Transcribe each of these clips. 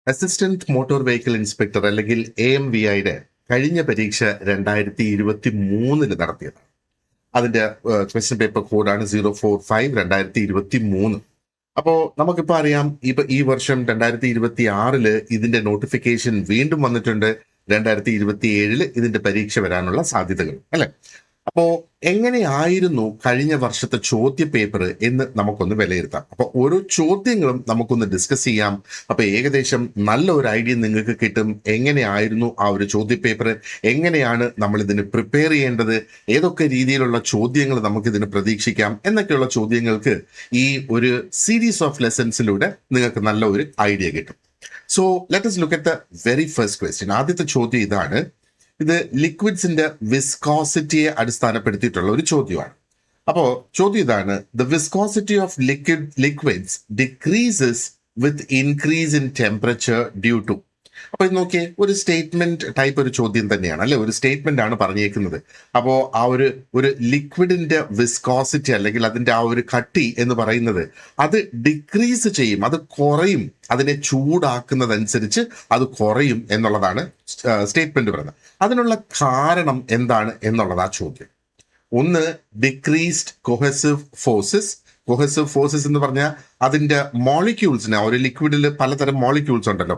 Assistant motor vehicle inspector അല്ലെങ്കിൽ AMVIയുടെ കഴിഞ്ഞ പരീക്ഷ 2023 നടത്തിയതാണ്. അതിന്റെ ക്വസ്റ്റ്യൻ പേപ്പർ കോഡാണ് 045/2023. അപ്പോ നമുക്കിപ്പോ അറിയാം, ഈ വർഷം 2026 ഇതിന്റെ നോട്ടിഫിക്കേഷൻ വീണ്ടും വന്നിട്ടുണ്ട്. 2027 ഇതിന്റെ പരീക്ഷ വരാനുള്ള സാധ്യതകൾ അല്ലെ. അപ്പോ എങ്ങനെയായിരുന്നു കഴിഞ്ഞ വർഷത്തെ ചോദ്യ പേപ്പർ എന്ന് നമുക്കൊന്ന് വിലയിരുത്താം. അപ്പൊ ഓരോ ചോദ്യങ്ങളും നമുക്കൊന്ന് ഡിസ്കസ് ചെയ്യാം. അപ്പൊ ഏകദേശം നല്ല ഒരു ഐഡിയ നിങ്ങൾക്ക് കിട്ടും. എങ്ങനെയായിരുന്നു ആ ഒരു ചോദ്യ പേപ്പർ, എങ്ങനെയാണ് നമ്മൾ ഇതിന് പ്രിപ്പയർ ചെയ്യേണ്ടത്, ഏതൊക്കെ രീതിയിലുള്ള ചോദ്യങ്ങൾ നമുക്കിതിന് പ്രതീക്ഷിക്കാം എന്നൊക്കെയുള്ള ചോദ്യങ്ങൾക്ക് ഈ ഒരു സീരീസ് ഓഫ് ലെസൺസിലൂടെ നിങ്ങൾക്ക് നല്ല ഒരു ഐഡിയ കിട്ടും. So let us look at the very first question. ആദ്യത്തെ ചോദ്യം ഇതാണ്. ഇത് ലിക്വിഡ്സിന്റെ വിസ്കോസിറ്റിയെ അടിസ്ഥാനപ്പെടുത്തിയിട്ടുള്ള ഒരു ചോദ്യമാണ്. അപ്പോ ചോദ്യം ഇതാണ്: the viscosity of liquids decreases with increase in temperature due to. അപ്പൊ ഇത് നോക്കിയേ, ഒരു സ്റ്റേറ്റ്മെന്റ് ടൈപ്പ് ഒരു ചോദ്യം തന്നെയാണ് അല്ലെ, ഒരു സ്റ്റേറ്റ്മെന്റ് ആണ് പറഞ്ഞേക്കുന്നത്. അപ്പോ ആ ഒരു ലിക്വിഡിന്റെ വിസ്കോസിറ്റി അല്ലെങ്കിൽ അതിന്റെ ആ ഒരു കട്ടി എന്ന് പറയുന്നത് അത് ഡിക്രീസ് ചെയ്യും, അത് കുറയും, അതിനെ ചൂടാക്കുന്നതനുസരിച്ച് അത് കുറയും എന്നുള്ളതാണ് സ്റ്റേറ്റ്മെന്റ് പറയുന്നത്. അതിനുള്ള കാരണം എന്താണ് എന്നുള്ളതാ ചോദ്യം. ഒന്ന്, decreased cohesive forces. Cohesive forces എന്ന് പറഞ്ഞാൽ അതിന്റെ മോളിക്യൂൾസിനെ, ഒരു ലിക്വിഡിൽ പലതരം മോളിക്യൂൾസ് ഉണ്ടല്ലോ,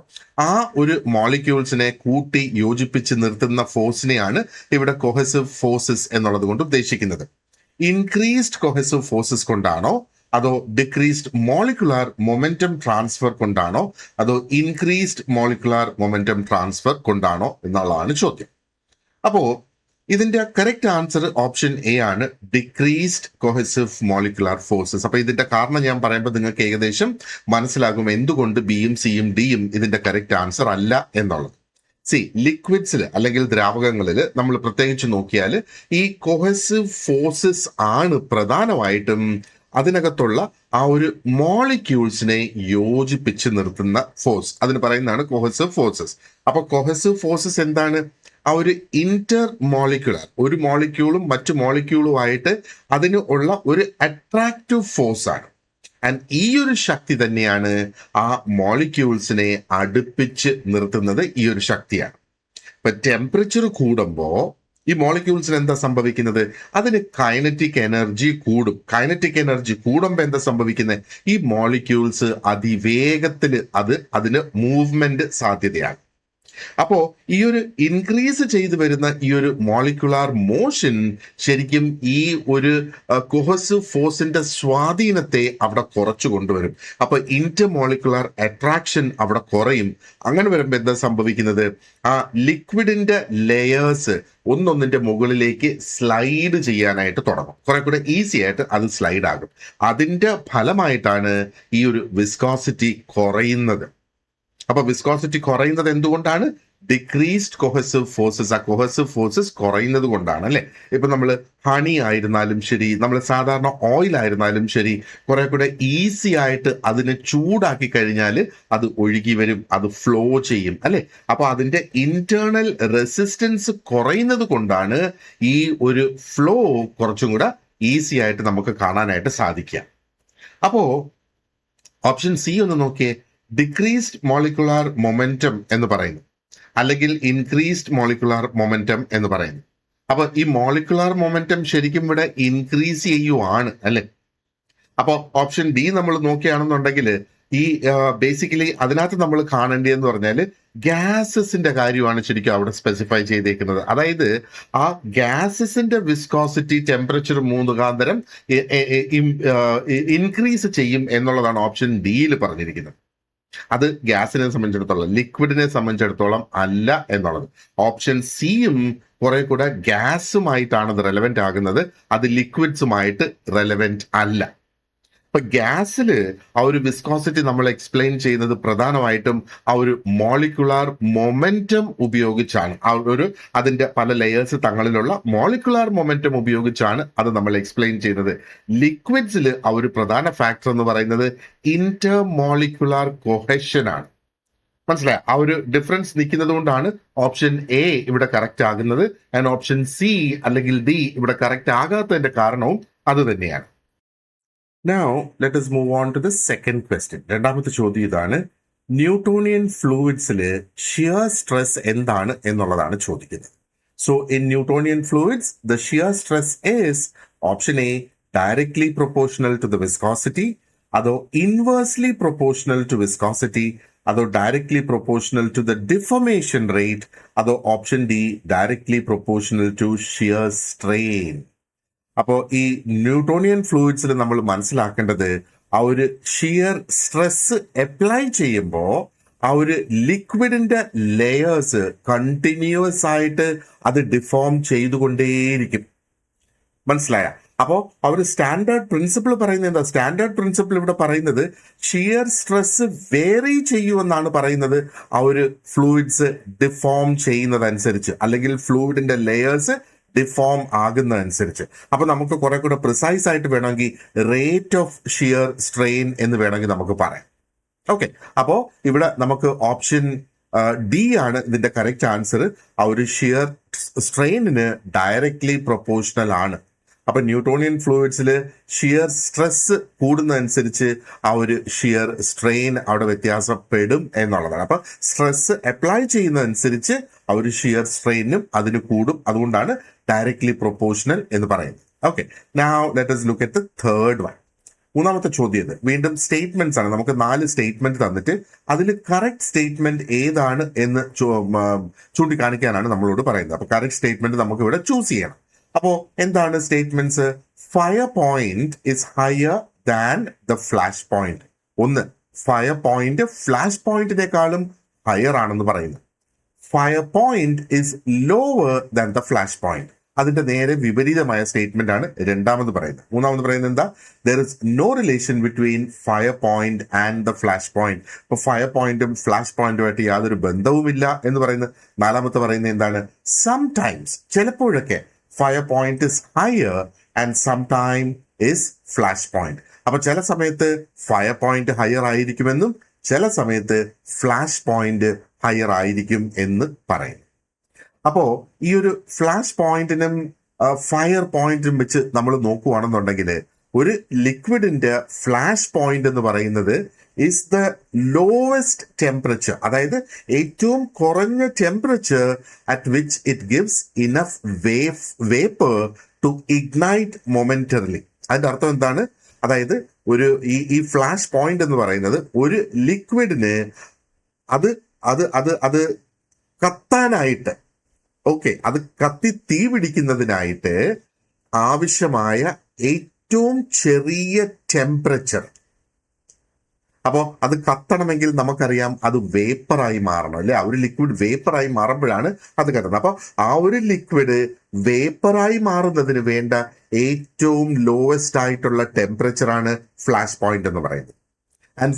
ആ ഒരു മോളിക്യൂൾസിനെ കൂട്ടി യോജിപ്പിച്ച് നിർത്തുന്ന ഫോഴ്സിനെയാണ് ഇവിടെ കൊഹസീവ് ഫോഴ്സസ് എന്നുള്ളത് കൊണ്ട് ഉദ്ദേശിക്കുന്നത്. ഇൻക്രീസ്ഡ് കൊഹസീവ് ഫോഴ്സസ് കൊണ്ടാണോ, അതോ ഡിക്രീസ്ഡ് മോളിക്കുലാർ മൊമെന്റം ട്രാൻസ്ഫർ കൊണ്ടാണോ, അതോ ഇൻക്രീസ്ഡ് മോളിക്കുലാർ മൊമെന്റം ട്രാൻസ്ഫർ കൊണ്ടാണോ എന്നുള്ളതാണ് ചോദ്യം. അപ്പോ ഇതിന്റെ കറക്റ്റ് ആൻസർ ഓപ്ഷൻ എ ആണ്, ഡിക്രീസ്ഡ് കൊഹസീവ് മോളിക്കുലാർ ഫോഴ്സസ്. അപ്പൊ ഇതിന്റെ കാരണം ഞാൻ പറയുമ്പോൾ നിങ്ങൾക്ക് ഏകദേശം മനസ്സിലാകും എന്തുകൊണ്ട് ബിയും സിയും ഡിയും ഇതിന്റെ കറക്റ്റ് ആൻസർ അല്ല എന്നുള്ളത്. ലിക്വിഡ്സിൽ അല്ലെങ്കിൽ ദ്രാവകങ്ങളിൽ നമ്മൾ പ്രത്യേകിച്ച് നോക്കിയാൽ ഈ കൊഹസീവ് ഫോഴ്സസ് ആണ് പ്രധാനമായിട്ടും അതിനകത്തുള്ള ആ ഒരു മോളിക്യൂൾസിനെ യോജിപ്പിച്ച് നിർത്തുന്ന ഫോഴ്സ്. അതിന് പറയുന്നതാണ് കൊഹസീവ് ഫോഴ്സസ്. അപ്പൊ കൊഹസീവ് ഫോഴ്സസ് എന്താണ്? ആ ഒരു ഇന്റർ മോളിക്യുലർ, ഒരു മോളിക്യൂളും മറ്റു മോളിക്യൂളുമായിട്ട് അതിന് ഉള്ള ഒരു അട്രാക്റ്റീവ് ഫോഴ്സ് ആണ്. ആൻഡ് ഈ ഒരു ശക്തി തന്നെയാണ് ആ മോളിക്യൂൾസിനെ അടുപ്പിച്ച് നിർത്തുന്നത്. ഈ ഒരു ശക്തിയാണ്. ഇപ്പൊ ടെമ്പറേച്ചർ കൂടുമ്പോൾ ഈ മോളിക്യൂൾസിന് എന്താ സംഭവിക്കുന്നത്? അതിന് കൈനറ്റിക് എനർജി കൂടും. കൈനറ്റിക് എനർജി കൂടുമ്പോൾ എന്താ സംഭവിക്കുന്നത്? ഈ മോളിക്യൂൾസ് അതിവേഗത്തിൽ അതിന് മൂവ്മെന്റ് സാധ്യതയാണ്. അപ്പോ ഈ ഒരു ഇൻക്രീസ് ചെയ്തു വരുന്ന ഈ ഒരു മോളിക്കുലാർ മോഷൻ ശരിക്കും ഈ ഒരു കൊഹസീവ് ഫോഴ്സിന്റെ സ്വാധീനത്തെ അവിടെ കുറച്ചു കൊണ്ടുവരും. അപ്പൊ ഇന്റർ മോളിക്കുലാർ അട്രാക്ഷൻ അവിടെ കുറയും. അങ്ങനെ വരുമ്പോൾ എന്താ സംഭവിക്കുന്നത്? ആ ലിക്വിഡിന്റെ ലെയേഴ്സ് ഒന്നൊന്നിന്റെ മുകളിലേക്ക് സ്ലൈഡ് ചെയ്യാനായിട്ട് തുടങ്ങും. കുറെ കൂടെ ഈസി ആയിട്ട് അത് സ്ലൈഡ് ആകും. അതിന്റെ ഫലമായിട്ടാണ് ഈ ഒരു വിസ്കോസിറ്റി കുറയുന്നത്. അപ്പൊ വിസ്കോസിറ്റി കുറയുന്നത് എന്തുകൊണ്ടാണ്? Decreased cohesive forces. ആ കൊഹസീവ് ഫോഴ്സസ് കുറയുന്നത് കൊണ്ടാണ് അല്ലെ. ഇപ്പൊ നമ്മൾ ഹണി ആയിരുന്നാലും ശരി, നമ്മൾ സാധാരണ ഓയിൽ ആയിരുന്നാലും ശരി, കുറെ കൂടെ ഈസി ആയിട്ട് അതിനെ ചൂടാക്കി കഴിഞ്ഞാൽ അത് ഒഴുകി വരും, അത് ഫ്ലോ ചെയ്യും അല്ലെ. അപ്പൊ അതിന്റെ ഇന്റേണൽ റെസിസ്റ്റൻസ് കുറയുന്നത് കൊണ്ടാണ് ഈ ഒരു ഫ്ലോ കുറച്ചും കൂടെ ഈസി ആയിട്ട് നമുക്ക് കാണാനായിട്ട് സാധിക്കുക. അപ്പോ ഓപ്ഷൻ സി ഒന്ന് നോക്കിയേ. ഡിക്രീസ്ഡ് മോളിക്കുലാർ മൊമെന്റം എന്ന് പറയുന്നു, അല്ലെങ്കിൽ ഇൻക്രീസ്ഡ് മോളിക്കുലാർ മൊമെന്റം എന്ന് പറയുന്നു. അപ്പൊ ഈ മോളിക്കുലാർ മൊമെന്റം ശരിക്കും ഇവിടെ ഇൻക്രീസ് ചെയ്യുവാണ് അല്ലെ. അപ്പൊ ഓപ്ഷൻ ഡി നമ്മൾ നോക്കുകയാണെന്നുണ്ടെങ്കിൽ ഈ ബേസിക്കലി അതിനകത്ത് നമ്മൾ കാണേണ്ടതെന്ന് പറഞ്ഞാൽ ഗ്യാസസിന്റെ കാര്യമാണ് ശരിക്കും അവിടെ സ്പെസിഫൈ ചെയ്തേക്കുന്നത്. അതായത് ആ ഗ്യാസസിന്റെ വിസ്കോസിറ്റി ടെമ്പറേച്ചർ മുഖാന്തരം ഇൻക്രീസ് ചെയ്യും എന്നുള്ളതാണ് ഓപ്ഷൻ ഡിയിൽ പറഞ്ഞിരിക്കുന്നത്. അത് ഗ്യാസിനെ സംബന്ധിച്ചിടത്തോളം, ലിക്വിഡിനെ സംബന്ധിച്ചിടത്തോളം അല്ല എന്നുള്ളത്. ഓപ്ഷൻ സിയും കുറെ കൂടെ ഗ്യാസുമായിട്ടാണ് അത് റെലവെന്റ് ആകുന്നത്, അത് ലിക്വിഡ്സുമായിട്ട് റെലവെന്റ് അല്ല. ഇപ്പൊ ഗ്യാസില് ആ ഒരു വിസ്കോസിറ്റി നമ്മൾ എക്സ്പ്ലെയിൻ ചെയ്യുന്നത് പ്രധാനമായിട്ടും ആ ഒരു മോളിക്കുലാർ മൊമെന്റം ഉപയോഗിച്ചാണ്. ആ ഒരു അതിന്റെ പല ലെയേഴ്സ് തങ്ങളിലുള്ള മോളിക്കുലാർ മൊമെന്റം ഉപയോഗിച്ചാണ് അത് നമ്മൾ എക്സ്പ്ലെയിൻ ചെയ്യുന്നത്. ലിക്വിഡ്സിൽ ആ ഒരു പ്രധാന ഫാക്ടർ എന്ന് പറയുന്നത് ഇന്റർ മോളിക്കുലാർ കൊഹഷൻ ആണ്. മനസ്സിലായ? ആ ഒരു ഡിഫറൻസ് നിൽക്കുന്നത് കൊണ്ടാണ് ഓപ്ഷൻ എ ഇവിടെ കറക്റ്റ് ആകുന്നത്. ആൻഡ് ഓപ്ഷൻ സി അല്ലെങ്കിൽ ഡി ഇവിടെ കറക്റ്റ് ആകാത്തതിന്റെ കാരണവും അത് തന്നെയാണ്. Now, let us move on to the second question. രണ്ടാമത്തെ ചോദ്യം ഇതാണ്. ന്യൂട്ടോണിയൻ ഫ്ലൂയിഡ്സില് ഷിയർ സ്ട്രെസ് എന്താണ് എന്നുള്ളതാണ് ചോദിക്കുന്നത്. So in Newtonian fluids the shear stress is option A directly proportional to the viscosity, അതോ ഇൻവേഴ്സ്ലി പ്രൊപ്പോർഷണൽ ടു വിസ്കോസിറ്റി, അതോ directly proportional to the deformation rate, അതോ option D directly proportional to shear strain. അപ്പോൾ ഈ Newtonian ഫ്ലൂയിഡ്സിൽ നമ്മൾ മനസ്സിലാക്കേണ്ടത് ആ ഒരു shear stress apply ചെയ്യുമ്പോൾ ആ ഒരു ലിക്വിഡിന്റെ ലെയേഴ്സ് കണ്ടിന്യൂസ് ആയിട്ട് അത് ഡിഫോം ചെയ്തുകൊണ്ടേയിരിക്കും. മനസ്സിലായ? അപ്പോ ആ ഒരു സ്റ്റാൻഡേർഡ് പ്രിൻസിപ്പിൾ പറയുന്നത് എന്താ? സ്റ്റാൻഡേർഡ് പ്രിൻസിപ്പിൾ ഇവിടെ പറയുന്നത് ഷിയർ സ്ട്രെസ് വേറി ചെയ്യുമെന്നാണ് പറയുന്നത് ആ ഒരു ഫ്ലൂയിഡ്സ് ഡിഫോം ചെയ്യുന്നതനുസരിച്ച്, അല്ലെങ്കിൽ ഫ്ലൂയിഡിന്റെ ലെയേഴ്സ് ഡിഫോം ആകുന്നതനുസരിച്ച്. അപ്പൊ നമുക്ക് കുറെ കൂടെ പ്രിസൈസ് ആയിട്ട് വേണമെങ്കിൽ റേറ്റ് ഓഫ് ഷിയർ സ്ട്രെയിൻ എന്ന് വേണമെങ്കിൽ നമുക്ക് പറയാം. ഓക്കെ, അപ്പോ ഇവിടെ നമുക്ക് ഓപ്ഷൻ ഡി ആണ് ഇതിന്റെ കറക്റ്റ് ആൻസർ. ആ ഒരു ഷിയർ സ്ട്രെയിനിന് ഡയറക്ട്ലി പ്രൊപ്പോർഷണൽ ആണ്. അപ്പൊ ന്യൂട്ടോണിയൻ ഫ്ലൂയിഡ്സിൽ ഷിയർ സ്ട്രെസ് കൂടുന്നതനുസരിച്ച് ആ ഒരു ഷിയർ സ്ട്രെയിൻ അവിടെ വ്യത്യാസപ്പെടും എന്നുള്ളതാണ്. അപ്പൊ സ്ട്രെസ് അപ്ലൈ ചെയ്യുന്നതനുസരിച്ച് ആ ഒരു ഷിയർ സ്ട്രെയിനും അതിന് കൂടും. അതുകൊണ്ടാണ് ഡയറക്ട്ലി പ്രൊപ്പോർഷണൽ എന്ന് പറയുന്നത്. Okay, now let us look at the third one. മൂന്നാമത്തെ ചോദ്യം വീണ്ടും സ്റ്റേറ്റ്മെന്റ്സ് ആണ്. നമുക്ക് 4 സ്റ്റേറ്റ്മെന്റ് തന്നിട്ട് അതിൽ കറക്റ്റ് സ്റ്റേറ്റ്മെന്റ് ഏതാണ് എന്ന് ചൂണ്ടിക്കാണിക്കാനാണ് നമ്മളോട് പറയുന്നത്. അപ്പൊ കറക്റ്റ് സ്റ്റേറ്റ്മെന്റ് നമുക്ക് ഇവിടെ ചൂസ് ചെയ്യണം. അപ്പോ എന്താണ് statements? Fire point is higher than the flash point. ഒന്ന്, ഫയർ പോയിന്റ് ഫ്ലാഷ് പോയിന്റിനേക്കാളും ഹയർ ആണെന്ന് പറയുന്നു. Fire point is lower than the flash point. അതിന്റെ നേരെ വിപരീതമായ സ്റ്റേറ്റ്മെന്റ് ആണ് രണ്ടാമത് പറയുന്നത്. മൂന്നാമത് പറയുന്നത് എന്താ? There is no relation between fire point and the flash point. ഇപ്പൊ ഫയർ പോയിന്റും ഫ്ലാഷ് പോയിന്റുമായിട്ട് യാതൊരു ബന്ധവുമില്ല എന്ന് പറയുന്നത്. നാലാമത്തെ പറയുന്നത് എന്താണ്? സംടൈംസ്, ചിലപ്പോഴൊക്കെ fire point is higher and sometime is flash point. അപ്പൊ ചില സമയത്ത് ഫയർ പോയിന്റ് ഹയർ ആയിരിക്കുമെന്നും ചില സമയത്ത് ഫ്ലാഷ് പോയിന്റ് ഹയർ ആയിരിക്കും എന്ന് പറയും. അപ്പോ ഈ ഒരു ഫ്ലാഷ് പോയിന്റിനും ഫയർ പോയിന്റും വെച്ച് നമ്മൾ നോക്കുകയാണെന്നുണ്ടെങ്കിൽ ഒരു ലിക്വിഡിന്റെ ഫ്ലാഷ് പോയിന്റ് എന്ന് പറയുന്നത് ഇസ് ദ ലോവസ്റ്റ് ടെമ്പറേച്ചർ, അതായത് ഏറ്റവും കുറഞ്ഞ temperature at which it gives enough vapour to ignite momentarily. അതിന്റെ അർത്ഥം എന്താണ്? അതായത് ഒരു ഈ ഫ്ലാഷ് പോയിന്റ് എന്ന് പറയുന്നത് ഒരു ലിക്വിഡിന് അത് അത് അത് അത് കത്താനായിട്ട്, ഓക്കെ, അത് കത്തി തീ പിടിക്കുന്നതിനായിട്ട് ആവശ്യമായ ഏറ്റവും ചെറിയ ടെമ്പറേച്ചർ. അപ്പോൾ അത് കത്തണമെങ്കിൽ നമുക്കറിയാം അത് വേപ്പറായി മാറണം, അല്ലെ? ആ ഒരു ലിക്വിഡ് വേപ്പറായി മാറുമ്പോഴാണ് അത് കത്തുന്നത്. അപ്പോൾ ആ ഒരു ലിക്വിഡ് വേപ്പറായി മാറുന്നതിന് വേണ്ട ഏറ്റവും ലോവസ്റ്റ് ആയിട്ടുള്ള ടെമ്പറേച്ചറാണ് ഫ്ലാഷ് പോയിന്റ് എന്ന് പറയുന്നത്. ആൻഡ്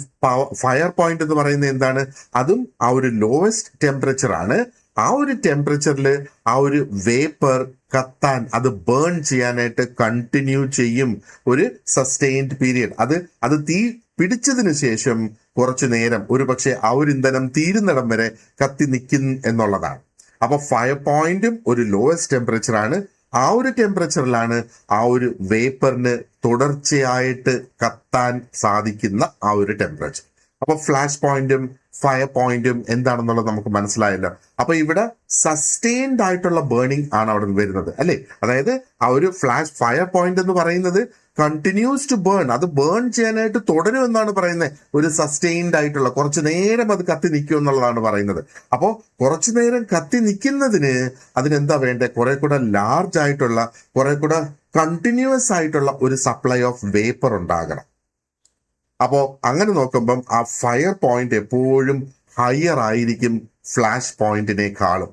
ഫയർ പോയിന്റ് എന്ന് പറയുന്നത് എന്താണ്? അതും ആ ഒരു ലോവസ്റ്റ് ടെമ്പറേച്ചർ ആണ്. ആ ഒരു ടെമ്പറേച്ചറിൽ ആ ഒരു വേപ്പർ കത്താൻ, അത് ബേൺ ചെയ്യാനായിട്ട് കണ്ടിന്യൂ ചെയ്യും ഒരു സസ്റ്റെയിൻഡ് പീരിയഡ്. അത് തീ പിടിച്ചതിന് ശേഷം കുറച്ചു നേരം, ഒരു പക്ഷെ ആ ഒരു ഇന്ധനം തീരുന്നിടം വരെ കത്തി നിൽക്കും എന്നുള്ളതാണ്. അപ്പൊ ഫയർ പോയിന്റും ഒരു ലോവസ്റ്റ് ടെമ്പറേച്ചർ ആണ്. ആ ഒരു ടെമ്പറേച്ചറിലാണ് ആ ഒരു വേപ്പറിന് തുടർച്ചയായിട്ട് കത്താൻ സാധിക്കുന്ന ആ ഒരു ടെമ്പറേച്ചർ. അപ്പൊ ഫ്ലാഷ് പോയിന്റും ഫയർ പോയിന്റും എന്താണെന്നുള്ളത് നമുക്ക് മനസ്സിലായല്ലോ. അപ്പൊ ഇവിടെ സസ്റ്റെയിൻഡ് ആയിട്ടുള്ള ബേണിംഗ് ആണ് അവിടെ വരുന്നത്, അല്ലെ? അതായത് ആ ഒരു ഫയർ പോയിന്റ് എന്ന് പറയുന്നത് കണ്ടിന്യൂസ് ടു ബേൺ, അത് ബേൺ ചെയ്യാനായിട്ട് തുടരും എന്നാണ് പറയുന്നത്. ഒരു സസ്റ്റെയിൻഡ് ആയിട്ടുള്ള കുറച്ചു നേരം അത് കത്തി നിൽക്കും എന്നുള്ളതാണ് പറയുന്നത്. അപ്പോൾ കുറച്ചു നേരം കത്തി നിൽക്കുന്നതിന് അതിനെന്താ വേണ്ടേ? കുറെ കൂടെ ലാർജ് ആയിട്ടുള്ള, കുറെ കൂടെ കണ്ടിന്യൂസ് ആയിട്ടുള്ള ഒരു സപ്ലൈ ഓഫ് വേപ്പർ ഉണ്ടാകണം. അപ്പോ അങ്ങനെ നോക്കുമ്പം ആ ഫയർ പോയിന്റ് എപ്പോഴും ഹയർ ആയിരിക്കും ഫ്ലാഷ് പോയിന്റിനേക്കാളും.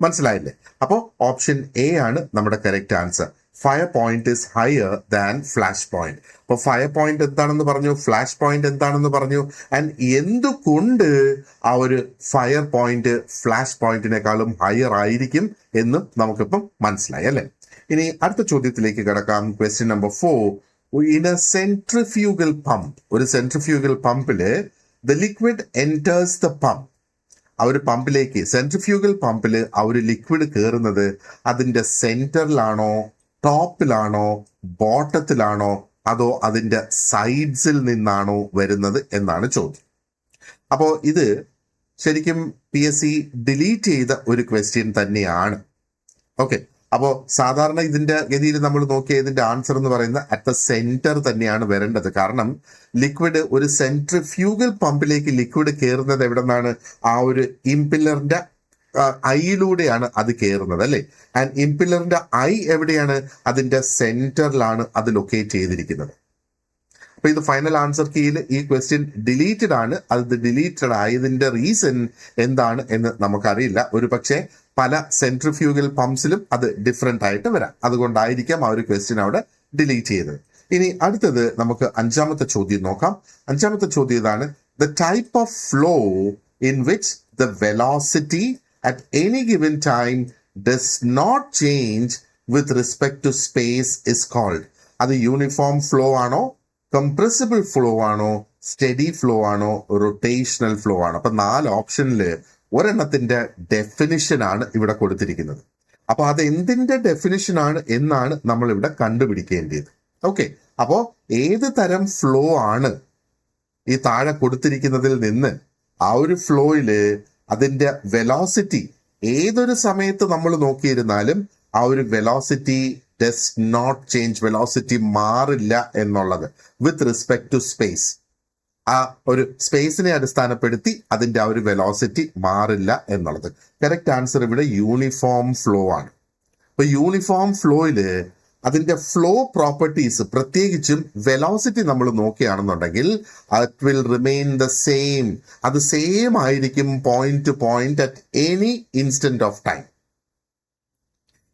മനസ്സിലായില്ലേ? അപ്പോ ഓപ്ഷൻ എ ആണ് നമ്മുടെ correct answer. Fire point is higher than flash point. അപ്പൊ ഫയർ പോയിന്റ് എന്താണെന്ന് പറഞ്ഞു, ഫ്ലാഷ് പോയിന്റ് എന്താണെന്ന് പറഞ്ഞു. ആൻഡ് എന്തുകൊണ്ട് ആ ഒരു ഫയർ പോയിന്റ് ഫ്ലാഷ് പോയിന്റിനേക്കാളും ഹയർ ആയിരിക്കും എന്നും നമുക്കിപ്പം മനസ്സിലായി, അല്ലെ? ഇനി അടുത്ത ചോദ്യത്തിലേക്ക് കിടക്കാം. Question number 4. In a centrifugal pump, ഒരു സെൻട്രിഫ്യൂഗൽ പമ്പില് the liquid enters the pump. ആ ഒരു പമ്പിലേക്ക്, സെൻട്രിഫ്യൂഗൽ പമ്പില് ആ ഒരു ലിക്വിഡ് കയറുന്നത് അതിന്റെ സെന്ററിലാണോ, ടോപ്പിലാണോ, ബോട്ടത്തിലാണോ, അതോ അതിന്റെ സൈഡ്സിൽ നിന്നാണോ വരുന്നത് എന്നാണ് ചോദ്യം. അപ്പോൾ ഇത് ശരിക്കും PSC ഡിലീറ്റ് ചെയ്ത ഒരു ക്വസ്റ്റ്യൻ തന്നെയാണ്. ഓക്കെ, അപ്പോൾ സാധാരണ ഇതിന്റെ ഗതിയിൽ നമ്മൾ നോക്കിയ ഇതിന്റെ ആൻസർ എന്ന് പറയുന്നത് അറ്റ് ദ സെന്റർ തന്നെയാണ് വരേണ്ടത്. കാരണം ലിക്വിഡ് ഒരു സെൻട്രിഫ്യൂഗൽ പമ്പിലേക്ക് ലിക്വിഡ് കയറുന്നത് എവിടെ നിന്നാണ്? ആ ഒരു ഇംപില്ലറിന്റെ ഐയിലൂടെയാണ് അത് കയറുന്നത് അല്ലേ. ആൻഡ് ഇംപില്ലറിന്റെ ഐ എവിടെയാണ്? അതിന്റെ സെന്ററിലാണ് അത് ലൊക്കേറ്റ് ചെയ്തിരിക്കുന്നത്. അപ്പൊ ഇത് ഫൈനൽ ആൻസർ കീയിൽ ഈ ക്വസ്റ്റ്യൻ ഡിലീറ്റഡ് ആണ്. അത് ഡിലീറ്റഡ് ആയതിന്റെ റീസൺ എന്താണ് എന്ന് നമുക്കറിയില്ല. ഒരു പക്ഷേ പല സെൻട്രിഫ്യൂഗൽ പമ്പ്സിലും അത് ഡിഫറെന്റ് ആയിട്ട് വരാം. അതുകൊണ്ടായിരിക്കാം ആ ഒരു ക്വസ്റ്റ്യൻ അവിടെ ഡിലീറ്റ് ചെയ്തത്. ഇനി അടുത്തത് നമുക്ക് അഞ്ചാമത്തെ ചോദ്യം നോക്കാം. അഞ്ചാമത്തെ ചോദ്യം ഇതാണ്: the type of flow in which the velocity at any given time does not change with respect to space is called. അത് യൂണിഫോം ഫ്ലോ ആണോ, കംപ്രസിബിൾ ഫ്ലോ ആണോ, സ്റ്റഡി ഫ്ലോ ആണോ, റൊട്ടേഷണൽ ഫ്ലോ ആണോ? അപ്പൊ 4 ഓപ്ഷനിൽ ഒരെണ്ണത്തിന്റെ ഡെഫിനിഷൻ ആണ് ഇവിടെ കൊടുത്തിരിക്കുന്നത്. അപ്പൊ അത് എന്തിന്റെ ഡെഫിനിഷൻ ആണ് എന്നാണ് നമ്മൾ ഇവിടെ കണ്ടുപിടിക്കേണ്ടത്. ഓക്കെ, അപ്പോ ഏത് തരം ഫ്ലോ ആണ് ഈ താഴെ കൊടുത്തിരിക്കുന്നതിൽ നിന്ന് ആ ഒരു ഫ്ലോയില് അതിന്റെ വെലോസിറ്റി ഏതൊരു സമയത്ത് നമ്മൾ നോക്കിയിരുന്നാലും ആ ഒരു velocity does not change, velocity മാറില്ല എന്നുള്ളത് വിത്ത് റെസ്പെക്ട് ടു സ്പേസ്. ആ ഒരു സ്പേസിനെ അടിസ്ഥാനപ്പെടുത്തി അതിന്റെ ആ ഒരു വെലോസിറ്റി മാറില്ല എന്നുള്ളത്. കറക്റ്റ് ആൻസർ ഇവിടെ യൂണിഫോം ഫ്ലോ ആണ്. അപ്പൊ യൂണിഫോം ഫ്ലോയില് അതിന്റെ ഫ്ലോ പ്രോപ്പർട്ടീസ്, പ്രത്യേകിച്ചും വെലോസിറ്റി നമ്മൾ നോക്കുകയാണെന്നുണ്ടെങ്കിൽ it will remain the same. അത് സെയിം ആയിരിക്കും point two point at any instant of time.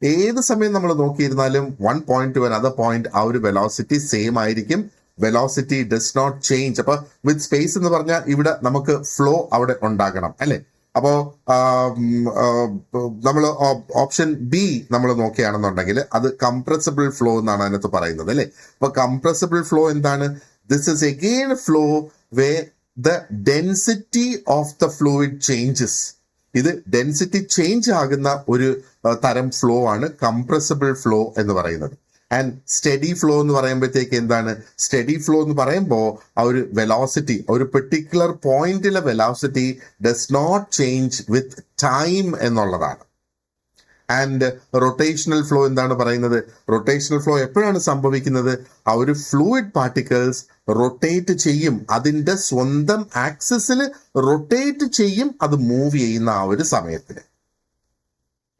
ഏത് സമയം നമ്മൾ നോക്കിയിരുന്നാലും 1 point to another point ആ ഒരു വെലോസിറ്റി സെയിം ആയിരിക്കും. Velocity does not change. അപ്പൊ വിത്ത് സ്പേസ് എന്ന് പറഞ്ഞാൽ ഇവിടെ നമുക്ക് ഫ്ലോ അവിടെ ഉണ്ടാകണം അല്ലെ. അപ്പോ നമ്മൾ ഓപ്ഷൻ ബി നമ്മൾ നോക്കുകയാണെന്നുണ്ടെങ്കിൽ അത് കംപ്രസിബിൾ ഫ്ലോ എന്നാണ് അതിനകത്ത് പറയുന്നത് അല്ലെ. അപ്പൊ കംപ്രസിബിൾ ഫ്ലോ എന്താണ്? This is again flow way the density of the fluid changes. ഇത് ഡെൻസിറ്റി ചേഞ്ച് ആകുന്ന ഒരു തരം ഫ്ലോ ആണ് കംപ്രസിബിൾ ഫ്ലോ എന്ന് പറയുന്നത്. ആൻഡ് സ്റ്റഡി ഫ്ലോ എന്ന് പറയുമ്പോഴത്തേക്ക് എന്താണ്? സ്റ്റഡി ഫ്ലോ എന്ന് പറയുമ്പോൾ ആ ഒരു വെലോസിറ്റി, ഒരു പെർട്ടിക്കുലർ പോയിന്റിലെ velocity does not change with time എന്നുള്ളതാണ്. ആൻഡ് റൊട്ടേഷണൽ ഫ്ലോ എന്താണ് പറയുന്നത്? റൊട്ടേഷണൽ ഫ്ലോ എപ്പോഴാണ് സംഭവിക്കുന്നത്? ആ ഒരു ഫ്ലൂയിഡ് പാർട്ടിക്കിൾസ് റൊട്ടേറ്റ് ചെയ്യും, അതിന്റെ സ്വന്തം ആക്സിസിൽ റൊട്ടേറ്റ് ചെയ്യും, അത് മൂവ് ചെയ്യുന്ന ആ ഒരു സമയത്തിന്.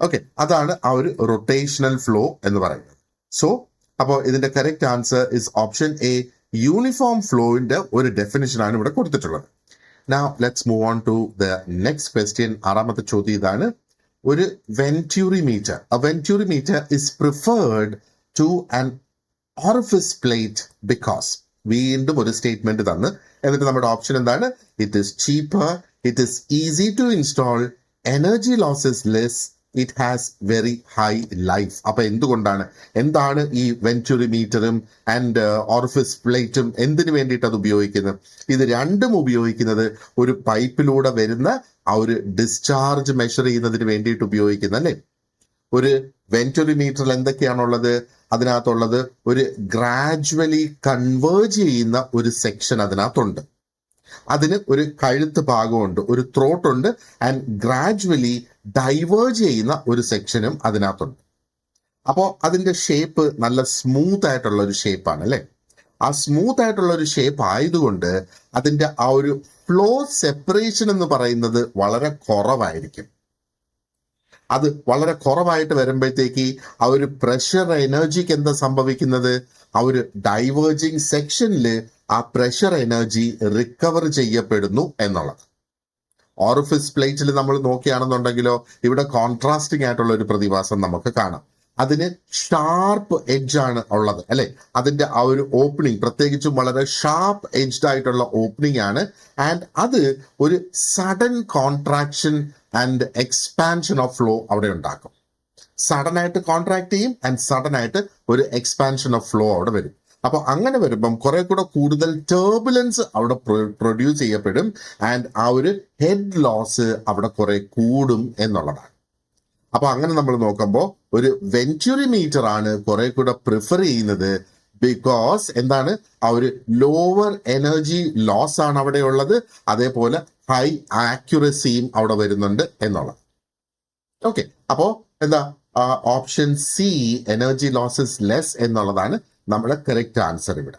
ഓക്കെ, അതാണ് ആ ഒരു റൊട്ടേഷണൽ ഫ്ലോ എന്ന് പറയുന്നത്. സോ അപ്പോൾ ഇതിന്റെ correct answer is option A. Uniform ഫ്ലോയിന്റെ ഒരു ഡെഫിനിഷൻ ആണ് ഇവിടെ കൊടുത്തിട്ടുള്ളത്. Now let's move on to the next question. ആറാമത്തെ ചോദ്യം ഇതാണ്: ഒരു വെൻറ്യൂറിമീറ്റർ. A venturimeter is preferred to an orifice plate because. വീണ്ടും ഒരു സ്റ്റേറ്റ്മെന്റ് തന്ന് എന്നിട്ട് നമ്മുടെ ഓപ്ഷൻ എന്താണ്? It is cheaper, it is easy to install, energy loss is less, it has very high life. അപ്പൊ എന്താണ് ഈ വെൻച്യൂറിമീറ്ററും ആൻഡ് ഓറിഫിസ് പ്ലേറ്റും എന്തിനു വേണ്ടിയിട്ട് അത് ഉപയോഗിക്കുന്നത്? ഇത് രണ്ടും ഉപയോഗിക്കുന്നത് ഒരു പൈപ്പിലൂടെ വരുന്ന ആ ഒരു ഡിസ്ചാർജ് മെഷർ ചെയ്യുന്നതിന് വേണ്ടിയിട്ട് ഉപയോഗിക്കുന്ന അല്ലേ. ഒരു വെൻച്യൂറിമീറ്ററിൽ എന്തൊക്കെയാണുള്ളത്? അതിനകത്തുള്ളത് ഒരു ഗ്രാജുവലി കൺവേർജ് ചെയ്യുന്ന ഒരു സെക്ഷൻ അതിനകത്തുണ്ട്. അതിന് ഒരു കഴുത്ത് ഭാഗമുണ്ട്, ഒരു ത്രോട്ട് ഉണ്ട്, ആൻഡ് ഗ്രാജുവലി ഡൈവേർജ് ചെയ്യുന്ന ഒരു സെക്ഷനും അതിനകത്തുണ്ട്. അപ്പോൾ അതിന്റെ ഷേപ്പ് നല്ല സ്മൂത്ത് ആയിട്ടുള്ള ഒരു ഷേപ്പാണ് അല്ലെ. ആ സ്മൂത്ത് ആയിട്ടുള്ള ഒരു ഷേപ്പ് ആയതുകൊണ്ട് അതിന്റെ ആ ഒരു ഫ്ലോ സെപ്പറേഷൻ എന്ന് പറയുന്നത് വളരെ കുറവായിരിക്കും. അത് വളരെ കുറവായിട്ട് വരുമ്പോഴത്തേക്ക് ആ ഒരു പ്രഷർ എനർജിക്ക് എന്താ സംഭവിക്കുന്നത്? ആ ഒരു ഡൈവേർജിങ് സെക്ഷനിൽ ആ പ്രഷർ എനർജി റിക്കവർ ചെയ്യപ്പെടുന്നു എന്നുള്ളത്. ഓറിഫിസ് പ്ലേറ്റിൽ നമ്മൾ നോക്കുകയാണെന്നുണ്ടെങ്കിലോ ഇവിടെ കോൺട്രാസ്റ്റിംഗ് ആയിട്ടുള്ള ഒരു പ്രതിഭാസം നമുക്ക് കാണാം. അതിന് ഷാർപ്പ് എഡ്ജ് ആണ് ഉള്ളത് അല്ലെ. അതിന്റെ ആ ഒരു ഓപ്പണിംഗ് പ്രത്യേകിച്ചും വളരെ ഷാർപ്പ് എഡ്ജ്ഡ് ആയിട്ടുള്ള ഓപ്പണിംഗ് ആണ്. ആൻഡ് അത് ഒരു sudden contraction and expansion of flow അവിടെ ഉണ്ടാക്കും. സഡൻ ആയിട്ട് കോൺട്രാക്ട് ചെയ്യും ആൻഡ് സഡൻ ആയിട്ട് ഒരു എക്സ്പാൻഷൻ ഓഫ് ഫ്ലോ അവിടെ വരും. അപ്പൊ അങ്ങനെ വരുമ്പം കുറെ കൂടെ കൂടുതൽ ടർബുലൻസ് അവിടെ പ്രൊഡ്യൂസ് ചെയ്യപ്പെടും ആൻഡ് ആ ഒരു ഹെഡ് ലോസ് അവിടെ കുറെ കൂടും എന്നുള്ളതാണ്. അപ്പൊ അങ്ങനെ നമ്മൾ നോക്കുമ്പോൾ ഒരു വെൻച്യൂറിമീറ്റർ ആണ് കുറെ കൂടെ പ്രിഫർ ചെയ്യുന്നത്. ബിക്കോസ് എന്താണ്? ആ ഒരു ലോവർ എനർജി ലോസ് ആണ് അവിടെ ഉള്ളത്. അതേപോലെ ഹൈ ആക്യുറസിയും അവിടെ വരുന്നുണ്ട് എന്നുള്ളത്. ഓക്കെ, അപ്പോ എന്താ option C energy losses less എന്നുള്ളതാണ് നമ്മുടെ കറക്റ്റ് ആൻസർ ഇവിടെ.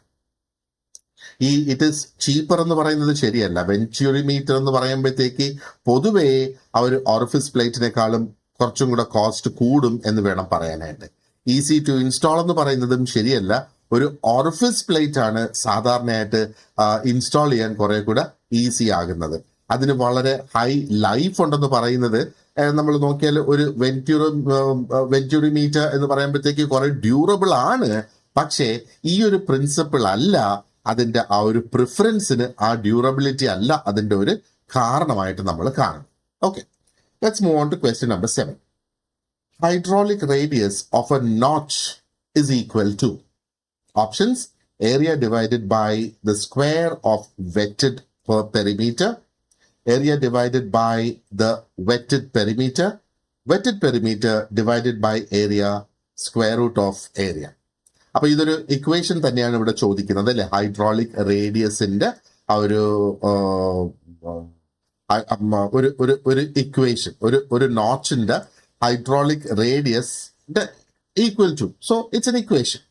ഈ ഇറ്റ് ഈസ് ചീപ്പർ എന്ന് പറയുന്നത് ശരിയല്ല. വെഞ്ചുറിമീറ്റർ എന്ന് പറയുമ്പോഴത്തേക്ക് പൊതുവേ ആ ഒരു ഓറിഫിസ് പ്ലേറ്റിനേക്കാളും കുറച്ചും കൂടെ കോസ്റ്റ് കൂടും എന്ന് വേണം പറയാനായിട്ട്. ഈസി ടു ഇൻസ്റ്റാൾ എന്ന് പറയുന്നതും ശരിയല്ല. ഒരു ഓറിഫിസ് പ്ലേറ്റ് ആണ് സാധാരണയായിട്ട് ഇൻസ്റ്റാൾ ചെയ്യാൻ കുറെ കൂടെ ഈസി ആകുന്നത്. അതിന് വളരെ ഹൈ ലൈഫ് ഉണ്ടെന്ന് പറയുന്നത് നമ്മൾ നോക്കിയാൽ ഒരു വെഞ്ചുറിമീറ്റർ എന്ന് പറയുമ്പോഴത്തേക്ക് കുറെ ഡ്യൂറബിൾ ആണ്. പക്ഷേ ഈ ഒരു പ്രിൻസിപ്പിൾ അല്ല അതിന്റെ ആ ഒരു പ്രിഫറൻസിന്, ആ ഡ്യൂറബിലിറ്റി അല്ല അതിന്റെ ഒരു കാരണമായിട്ട് നമ്മൾ കാണും. Okay, let's move on to question number 7. Hydraulic radius of a notch is equal to options: area divided by the square of wetted per perimeter, area divided by the wetted perimeter divided by area, square root of area. അപ്പൊ ഇതൊരു equation തന്നെയാണ് ഇവിടെ ചോദിക്കുന്നത് അല്ലെ. Hydraulic റേഡിയസിന്റെ ആ ഒരു equation, ഒരു നോച്ചിന്റെ ഹൈഡ്രോളിക് റേഡിയസിന്റെ equal to, so it's an equation.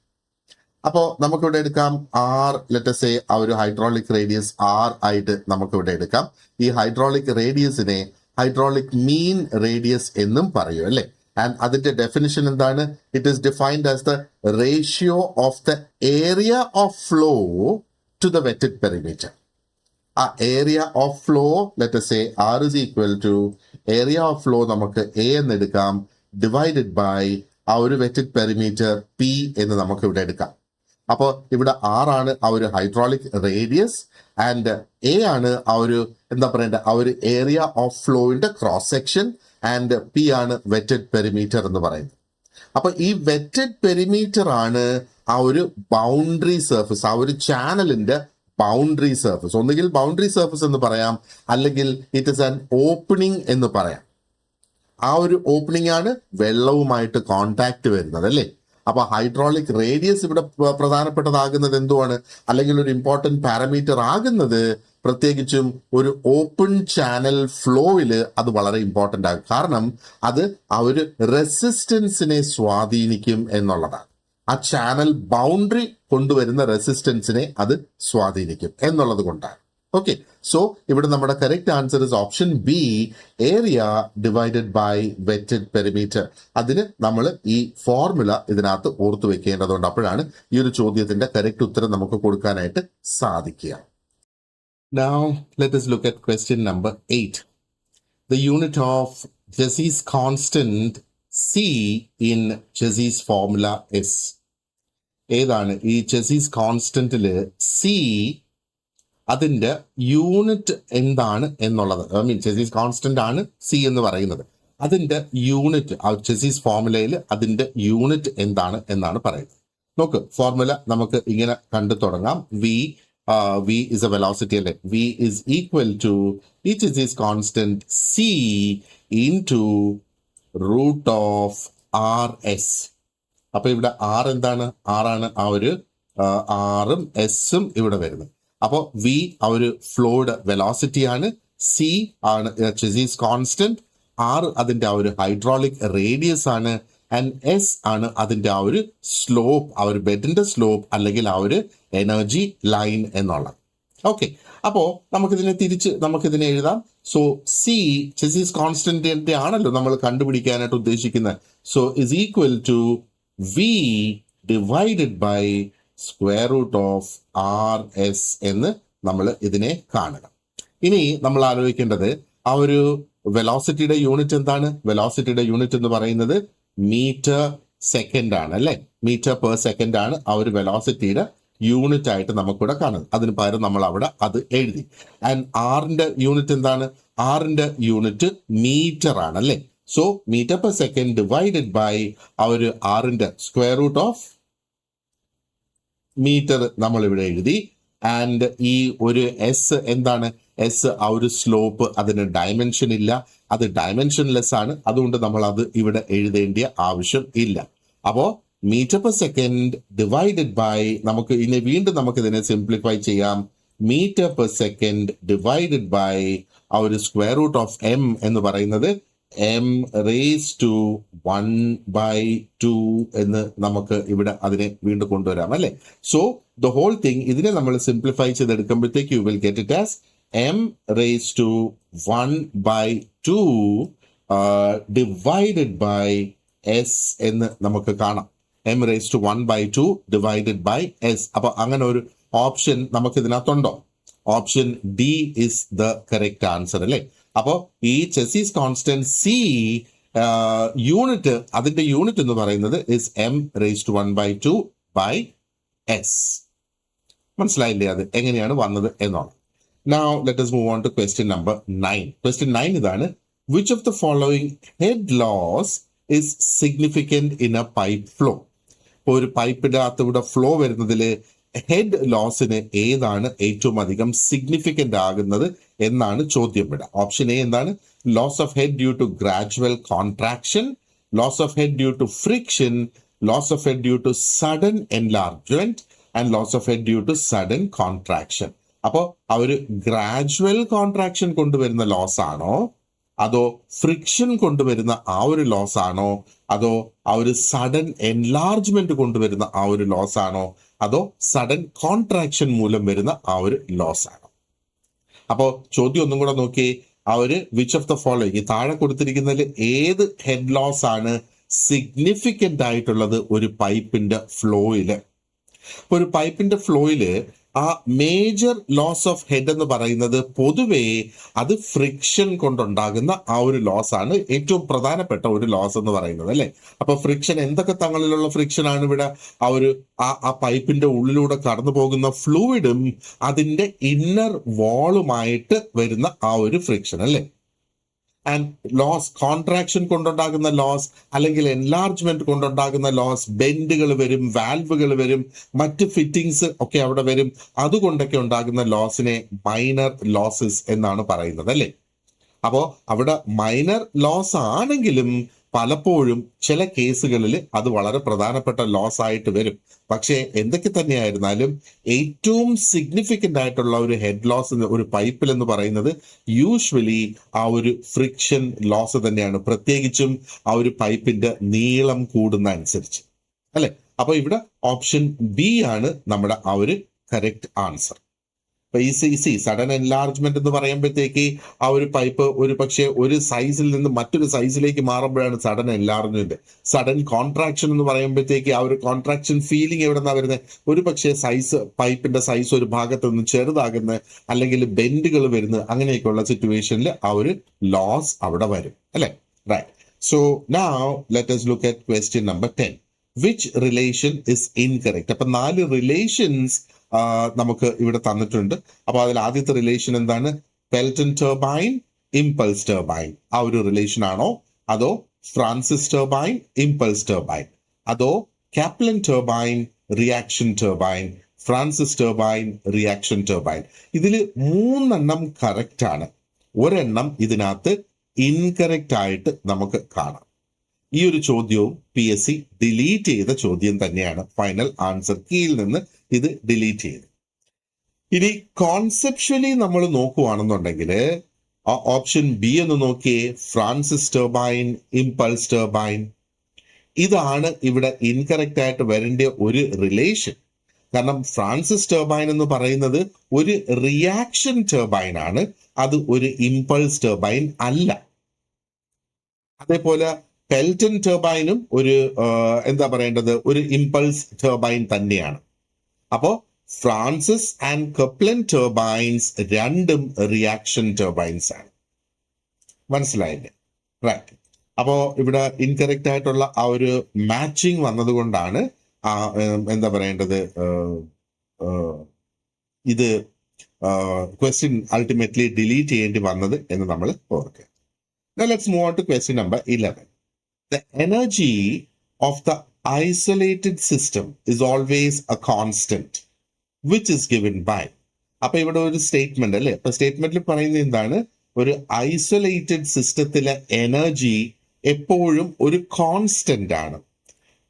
അപ്പോൾ നമുക്കിവിടെ എടുക്കാം ആർ, ലെറ്റസ് എ ആ ഒരു ഹൈഡ്രോളിക് റേഡിയസ് ആർ ആയിട്ട് നമുക്കിവിടെ എടുക്കാം. ഈ ഹൈഡ്രോളിക് റേഡിയസിനെ ഹൈഡ്രോളിക് മീൻ റേഡിയസ് എന്നും പറയും അല്ലെ. ആൻഡ് അതിന്റെ ഡെഫിനിഷൻ എന്താണ്? It is defined as the ratio of the area of flow to the wetted perimeter. ആ area of flow, let's say R is equal to area of flow നമുക്ക് A എന്ന് എടുക്കാം, divided by ആ ഒരു wetted perimeter P എന്ന് നമുക്ക് ഇവിടെ എടുക്കാം. അപ്പോൾ ഇവിടെ ആർ ആണ് ആ ഒരു ഹൈഡ്രോളിക് റേഡിയസ് ആൻഡ് എ ആണ് ആ ഒരു എന്താ പറയണ്ട ആ ഒരു ഏരിയ ഓഫ് ഫ്ലോയിന്റെ ക്രോസ് സെക്ഷൻ ആൻഡ് പി ആണ് വെറ്റഡ് പെരിമീറ്റർ എന്ന് പറയുന്നത്. അപ്പൊ ഈ വെറ്റഡ് പെരിമീറ്റർ ആണ് ആ ഒരു ബൗണ്ടറി സർഫസ്, ആ ഒരു ചാനലിന്റെ ബൗണ്ടറി സർഫസ്. ഒന്നുകിൽ ബൗണ്ടറി സർഫസ് എന്ന് പറയാം, അല്ലെങ്കിൽ ഇറ്റ് ഇസ് ആൻ ഓപ്പണിംഗ് എന്ന് പറയാം. ആ ഒരു ഓപ്പണിംഗ് ആണ് വെള്ളവുമായിട്ട് കോണ്ടാക്ട് വരുന്നത് അല്ലേ. അപ്പൊ ഹൈഡ്രോളിക് റേഡിയസ് ഇവിടെ പ്രധാനപ്പെട്ടതാകുന്നത് എന്തുവാണ്, അല്ലെങ്കിൽ ഒരു ഇമ്പോർട്ടന്റ് പാരാമീറ്റർ ആകുന്നത് പ്രത്യേകിച്ചും ഒരു ഓപ്പൺ ചാനൽ ഫ്ലോയില് അത് വളരെ ഇമ്പോർട്ടന്റ് ആകും. കാരണം അത് ആ ഒരു റെസിസ്റ്റൻസിനെ സ്വാധീനിക്കും എന്നുള്ളതാണ്. ആ ചാനൽ ബൗണ്ടറി കൊണ്ടുവരുന്ന റെസിസ്റ്റൻസിനെ അത് സ്വാധീനിക്കും എന്നുള്ളത് കൊണ്ടാണ്. ഓക്കെ, സോ ഇവിടെ നമ്മുടെ correct answer is option B, area divided by wetted perimeter. അതിന് നമ്മൾ ഈ ഫോർമുല ഇതിനകത്ത് ഓർത്തു വെക്കേണ്ടതുണ്ട്. അപ്പോഴാണ് ഈ ഒരു ചോദ്യത്തിന്റെ കറക്റ്റ് ഉത്തരം നമുക്ക് കൊടുക്കാനായിട്ട് സാധിക്കുക. Now let us look at question number 8. The unit of Jessie's constant C in Jessie's formula is. ഏതാണ് ഈ Jessie's കോൺസ്റ്റന്റില് C അതിന്റെ യൂണിറ്റ് എന്താണ് എന്നുള്ളത്? ഐ മീൻ Jessie's കോൺസ്റ്റന്റ് ആണ് C എന്ന് പറയുന്നത്. അതിന്റെ യൂണിറ്റ് ആ Jessie's ഫോർമുലയിൽ അതിന്റെ യൂണിറ്റ് എന്താണ് എന്നാണ് പറയുന്നത്. നോക്ക്, ഫോർമുല നമുക്ക് ഇങ്ങനെ കണ്ടു തുടങ്ങാം. V is a velocity അല്ലെ. V is equal to Jessie's constant C into root of RS. അപ്പൊ ഇവിടെ R എന്താണ്? R ആണ് ആ ഒരു ആറും എസും ഇവിടെ വരുന്നത്. അപ്പോൾ V ആ ഒരു ഫ്ലോയുടെ വെലോസിറ്റി ആണ്, C ആണ് Jessie's കോൺസ്റ്റന്റ്, R അതിന്റെ ആ ഒരു ഹൈഡ്രോളിക് റേഡിയസ് ആണ്, ആൻഡ് S ആണ് അതിന്റെ ആ ഒരു സ്ലോപ്പ്, ആ ഒരു ബെഡിന്റെ സ്ലോപ്പ് അല്ലെങ്കിൽ ആ ഒരു എനർജി ലൈൻ എന്നുള്ളത്. ഓക്കെ, അപ്പോ നമുക്കിതിനെ എഴുതാം. സോ C Jessie's കോൺസ്റ്റന്റിന്റെ ആണല്ലോ നമ്മൾ കണ്ടുപിടിക്കാനായിട്ട് ഉദ്ദേശിക്കുന്നത്. So is equal to V divided by square root of RS എന്ന് നമ്മൾ ഇതിനെ കാണണം. ഇനി നമ്മൾ ആലോചിക്കേണ്ടത് ആ ഒരു വെലോസിറ്റിയുടെ യൂണിറ്റ് എന്താണ്? വെലോസിറ്റിയുടെ യൂണിറ്റ് എന്ന് പറയുന്നത് മീറ്റർ സെക്കൻഡ് ആണ് അല്ലെ. മീറ്റർ പെർ സെക്കൻഡ് ആണ് ആ ഒരു വെലോസിറ്റിയുടെ യൂണിറ്റ് ആയിട്ട് നമുക്കിവിടെ കാണുന്നത്. അതിന് പകരം നമ്മൾ അവിടെ അത് എഴുതി. ആൻഡ് ആറിന്റെ യൂണിറ്റ് എന്താണ്? ആറിന്റെ യൂണിറ്റ് മീറ്റർ ആണ് അല്ലെ. So metre per second divided by ആ ഒരു ആറിന്റെ സ്ക്വയർ റൂട്ട് ഓഫ് മീറ്റർ നമ്മൾ ഇവിടെ എഴുതി. ആൻഡ് ഈ ഒരു എസ് എന്താണ്? എസ് ആ ഒരു സ്ലോപ്പ്, അതിന് ഡയമെൻഷൻ ഇല്ല, അത് ഡയമെൻഷൻലെസ് ആണ്. അതുകൊണ്ട് നമ്മൾ അത് ഇവിടെ എഴുതേണ്ട ആവശ്യം ഇല്ല. അപ്പോ metre per second divided by, നമുക്ക് ഇനി വീണ്ടും നമുക്ക് ഇതിനെ സിംപ്ലിഫൈ ചെയ്യാം. Metre per second divided by ആ ഒരു സ്ക്വയർ റൂട്ട് ഓഫ് എം എന്ന് പറയുന്നത് എം റേസ് ടു 1/2 എന്ന് നമുക്ക് ഇവിടെ അതിനെ വീണ്ടും കൊണ്ടുവരാം അല്ലെ. സോ ദ ഹോൾ തിങ് ഇതിനെ നമ്മൾ സിംപ്ലിഫൈ ചെയ്തെടുക്കുമ്പോഴത്തേക്ക് you will get it as M raise to 1/2 divided by S എന്ന് നമുക്ക് കാണാം. M raise to 1/2 divided by S. അപ്പൊ അങ്ങനെ ഒരു ഓപ്ഷൻ നമുക്ക് ഇതിനകത്തുണ്ടോ? Option D is the correct answer അല്ലേ. അപ്പോ ഈ ചെസീസ് കോൺസ്റ്റന്റ് സി യൂണിറ്റ്, അതിന്റെ യൂണിറ്റ് എന്ന് പറയുന്നത് is M raise to 1/2 by S. മനസ്സിലായില്ലേ അത് എങ്ങനെയാണ് വന്നത് എന്നാണ്. Now let us move on to question number 9. Question 9 ഇതാണ്, which of the following head laws is significant in a pipe flow? ഒരു പൈപ്പിന്റെ അകത്തൂടെ ഫ്ലോ വരുന്നതിൽ ഹെഡ് ലോസിന് ഏതാണ് ഏറ്റവും അധികം സിഗ്നിഫിക്കന്റ് ആകുന്നത് എന്നാണ് ചോദ്യം ഇവിടെ. ഓപ്ഷൻ എ എന്താണ്? Loss of head due to gradual contraction, loss of head due to friction, loss of head due to sudden enlargement and loss of head due to sudden contraction. അപ്പോ ആ ഒരു gradual contraction കൊണ്ടുവരുന്ന loss ആണോ, അതോ friction കൊണ്ടുവരുന്ന ആ ഒരു loss ആണോ, അതോ ആ ഒരു സഡൻ എൻലാർജ്മെന്റ് കൊണ്ടുവരുന്ന ആ ഒരു ലോസ് ആണോ, അതോ സഡൻ കോൺട്രാക്ഷൻ മൂലം വരുന്ന ആ ഒരു ലോസ് ആണോ? അപ്പോ ചോദ്യം ഒന്നും കൂടെ നോക്കി, ആ ഒരു വിച്ച് ഓഫ് ദ ഫോളോയിങ് ഈ താഴെ കൊടുത്തിരിക്കുന്നതിൽ ഏത് ഹെഡ് ലോസ് ആണ് സിഗ്നിഫിക്കന്റ് ആയിട്ടുള്ളത് ഒരു പൈപ്പിന്റെ ഫ്ലോയില്? ഒരു പൈപ്പിന്റെ ഫ്ലോയില് ആ മേജർ ലോസ് ഓഫ് ഹെഡ് എന്ന് പറയുന്നത് പൊതുവേ അത് ഫ്രിക്ഷൻ കൊണ്ടുണ്ടാകുന്ന ആ ഒരു ലോസ് ആണ് ഏറ്റവും പ്രധാനപ്പെട്ട ഒരു ലോസ് എന്ന് പറയുന്നത് അല്ലെ. അപ്പൊ ഫ്രിക്ഷൻ എന്തൊക്കെ തങ്ങളിലുള്ള ഫ്രിക്ഷൻ ആണ് ഇവിടെ? ആ ഒരു ആ പൈപ്പിന്റെ ഉള്ളിലൂടെ കടന്നു പോകുന്ന ഫ്ലൂയിഡും അതിന്റെ ഇന്നർ വാളുമായിട്ട് വരുന്ന ആ ഒരു ഫ്രിക്ഷൻ അല്ലെ. ആൻഡ് ലോസ്, കോൺട്രാക്ഷൻ കൊണ്ടുണ്ടാകുന്ന ലോസ് അല്ലെങ്കിൽ എൻലാർജ്മെന്റ് കൊണ്ടുണ്ടാകുന്ന ലോസ്, ബെൻഡുകൾ വരും, വാൽവുകൾ വരും, മറ്റ് ഫിറ്റിംഗ്സ് ഒക്കെ അവിടെ വരും. അതുകൊണ്ടൊക്കെ ഉണ്ടാകുന്ന ലോസിനെ മൈനർ ലോസസ് എന്നാണ് പറയുന്നത് അല്ലെ. അപ്പോ അവിടെ മൈനർ ലോസ് ആണെങ്കിലും പലപ്പോഴും ചില കേസുകളിൽ അത് വളരെ പ്രധാനപ്പെട്ട ലോസ് ആയിട്ട് വരും. പക്ഷേ എന്തൊക്കെ തന്നെയായിരുന്നാലും ഏറ്റവും സിഗ്നിഫിക്കന്റ് ആയിട്ടുള്ള ഒരു ഹെഡ് ലോസ് ഒരു പൈപ്പിൽ എന്ന് പറയുന്നത് യൂഷ്വലി ആ ഒരു ഫ്രിക്ഷൻ ലോസ് തന്നെയാണ്, പ്രത്യേകിച്ചും ആ ഒരു പൈപ്പിന്റെ നീളം കൂടുന്ന അനുസരിച്ച് അല്ലെ. അപ്പൊ ഇവിടെ ഓപ്ഷൻ ബി ആണ് നമ്മുടെ ആ ഒരു കറക്റ്റ് ആൻസർ. സഡൻ എൻലാർജ്മെന്റ് എന്ന് പറയുമ്പോഴത്തേക്ക് ആ ഒരു പൈപ്പ് ഒരു പക്ഷേ ഒരു സൈസിൽ നിന്ന് മറ്റൊരു സൈസിലേക്ക് മാറുമ്പോഴാണ് സഡൻ എൻലാർജ്മെന്റ്. സഡൻ കോൺട്രാക്ഷൻ എന്ന് പറയുമ്പോഴത്തേക്ക് ആ ഒരു കോൺട്രാക്ഷൻ ഫീലിംഗ് എവിടെ നിന്നാണ് വരുന്നത്? ഒരു പക്ഷേ സൈസ്, പൈപ്പിന്റെ സൈസ് ഒരു ഭാഗത്ത് നിന്ന് ചെറുതാകുന്ന അല്ലെങ്കിൽ ബെൻഡുകൾ വരുന്നത്, അങ്ങനെയൊക്കെയുള്ള സിറ്റുവേഷനിൽ ആ ഒരു ലോസ് അവിടെ വരും അല്ലെ. Right. So now let us look at question number 10. Which relation is incorrect? അപ്പൊ 4 റിലേഷൻസ് നമുക്ക് ഇവിടെ തന്നിട്ടുണ്ട്. അപ്പൊ അതിൽ ആദ്യത്തെ റിലേഷൻ എന്താണ്? Pelton turbine, impulse turbine. ആ ഒരു റിലേഷൻ ആണോ? അതോ ഫ്രാൻസിസ് ടർബൈൻ, ഇംപൾസ് ടർബൈൻ? അതോ Kaplan turbine, reaction turbine? Francis turbine, reaction turbine? ഇതിൽ 3 കറക്റ്റ് ആണ്, ഒരെണ്ണം ഇതിനകത്ത് ഇൻകറക്റ്റ് ആയിട്ട് നമുക്ക് കാണാം. ഈ ഒരു ചോദ്യവും PSC ഡിലീറ്റ് ചെയ്ത ചോദ്യം തന്നെയാണ്. ഫൈനൽ ആൻസർ കീയിൽ നിന്ന് ഇത് ഡിലീറ്റ് ചെയ്തു. ഇനി കോൺസെപ്ച്വലി നമ്മൾ നോക്കുവാണെന്നുണ്ടെങ്കിൽ ആ ഓപ്ഷൻ ബി എന്ന് നോക്കിയേ, ഫ്രാൻസിസ് ടർബൈൻ, ഇംപൾസ് ടർബൈൻ. ഇതാണ് ഇവിടെ ഇൻകറക്റ്റ് ആയിട്ട് വരേണ്ട ഒരു റിലേഷൻ. കാരണം ഫ്രാൻസിസ് ടർബൈൻ എന്ന് പറയുന്നത് ഒരു റിയാക്ഷൻ ടർബൈൻ ആണ്, അത് ഒരു ഇംപൾസ് ടർബൈൻ അല്ല. അതേപോലെ പെൽറ്റൺ ടർബൈനും ഒരു എന്താ പറയേണ്ടത്, ഒരു ഇംപൾസ് ടർബൈൻ തന്നെയാണ്. അപ്പോ ഫ്രാൻസിസ് ആൻഡ് കപ്ലൻ ടർബൈൻസ് രണ്ടും റിയാക്ഷൻ ടർബൈൻസ് ആണ്. മനസ്സിലായില്ലേ? റൈറ്റ്. അപ്പോ ഇവിടെ ഇൻകറക്റ്റ് ആയിട്ടുള്ള ആ ഒരു മാച്ചിങ് വന്നതുകൊണ്ടാണ് എന്താ പറയേണ്ടത്, ഇത് ക്വസ്റ്റ്യൻ അൾട്ടിമേറ്റ്ലി ഡിലീറ്റ് ചെയ്യേണ്ടി വന്നത് എന്ന് നമ്മൾ ഓർക്കുക. Now let's move on to question number 11. The energy of the isolated system is always a constant, which is given by. അപ്പൊ ഇവിടെ ഒരു സ്റ്റേറ്റ്മെന്റ് അല്ലെ. അപ്പൊ സ്റ്റേറ്റ്മെന്റിൽ പറയുന്നത് എന്താണ്? ഒരു ഐസൊലേറ്റഡ് സിസ്റ്റത്തിലെ എനർജി എപ്പോഴും ഒരു കോൺസ്റ്റന്റ് ആണ്.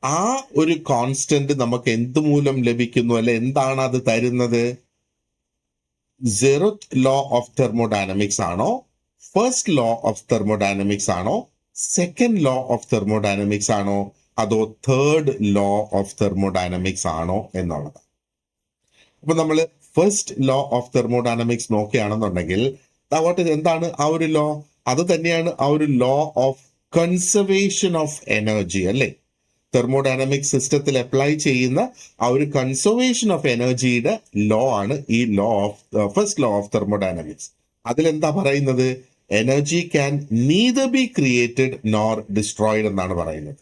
ആ ഒരു കോൺസ്റ്റന്റ് നമുക്ക് എന്ത് മൂലം ലഭിക്കുന്നു, അല്ലെ എന്താണ് അത് തരുന്നത്? zeroth law of thermodynamics ആണോ, ഫസ്റ്റ് ലോ ഓഫ് തെർമോഡൈനമിക്സ് ആണോ, സെക്കൻഡ് ലോ ഓഫ് തെർമോഡൈനമിക്സ് ആണോ, അതോ തേർഡ് ലോ ഓഫ് തെർമോഡൈനമിക്സ് ആണോ എന്നുള്ളത്. അപ്പൊ നമ്മൾ ഫസ്റ്റ് ലോ ഓഫ് തെർമോഡൈനമിക്സ് നോക്കുകയാണെന്നുണ്ടെങ്കിൽ എന്താണ് ആ ഒരു ലോ? അത് തന്നെയാണ് ആ ഒരു law of conservation of energy അല്ലേ? തെർമോഡൈനമിക് സിസ്റ്റത്തിൽ അപ്ലൈ ചെയ്യുന്ന ആ ഒരു കൺസർവേഷൻ ഓഫ് എനർജിയുടെ ലോ ആണ് ഈ law of first law of thermodynamics. അതിലെന്താ പറയുന്നത്? Energy can neither be created nor destroyed എന്നാണ് പറയുന്നത്.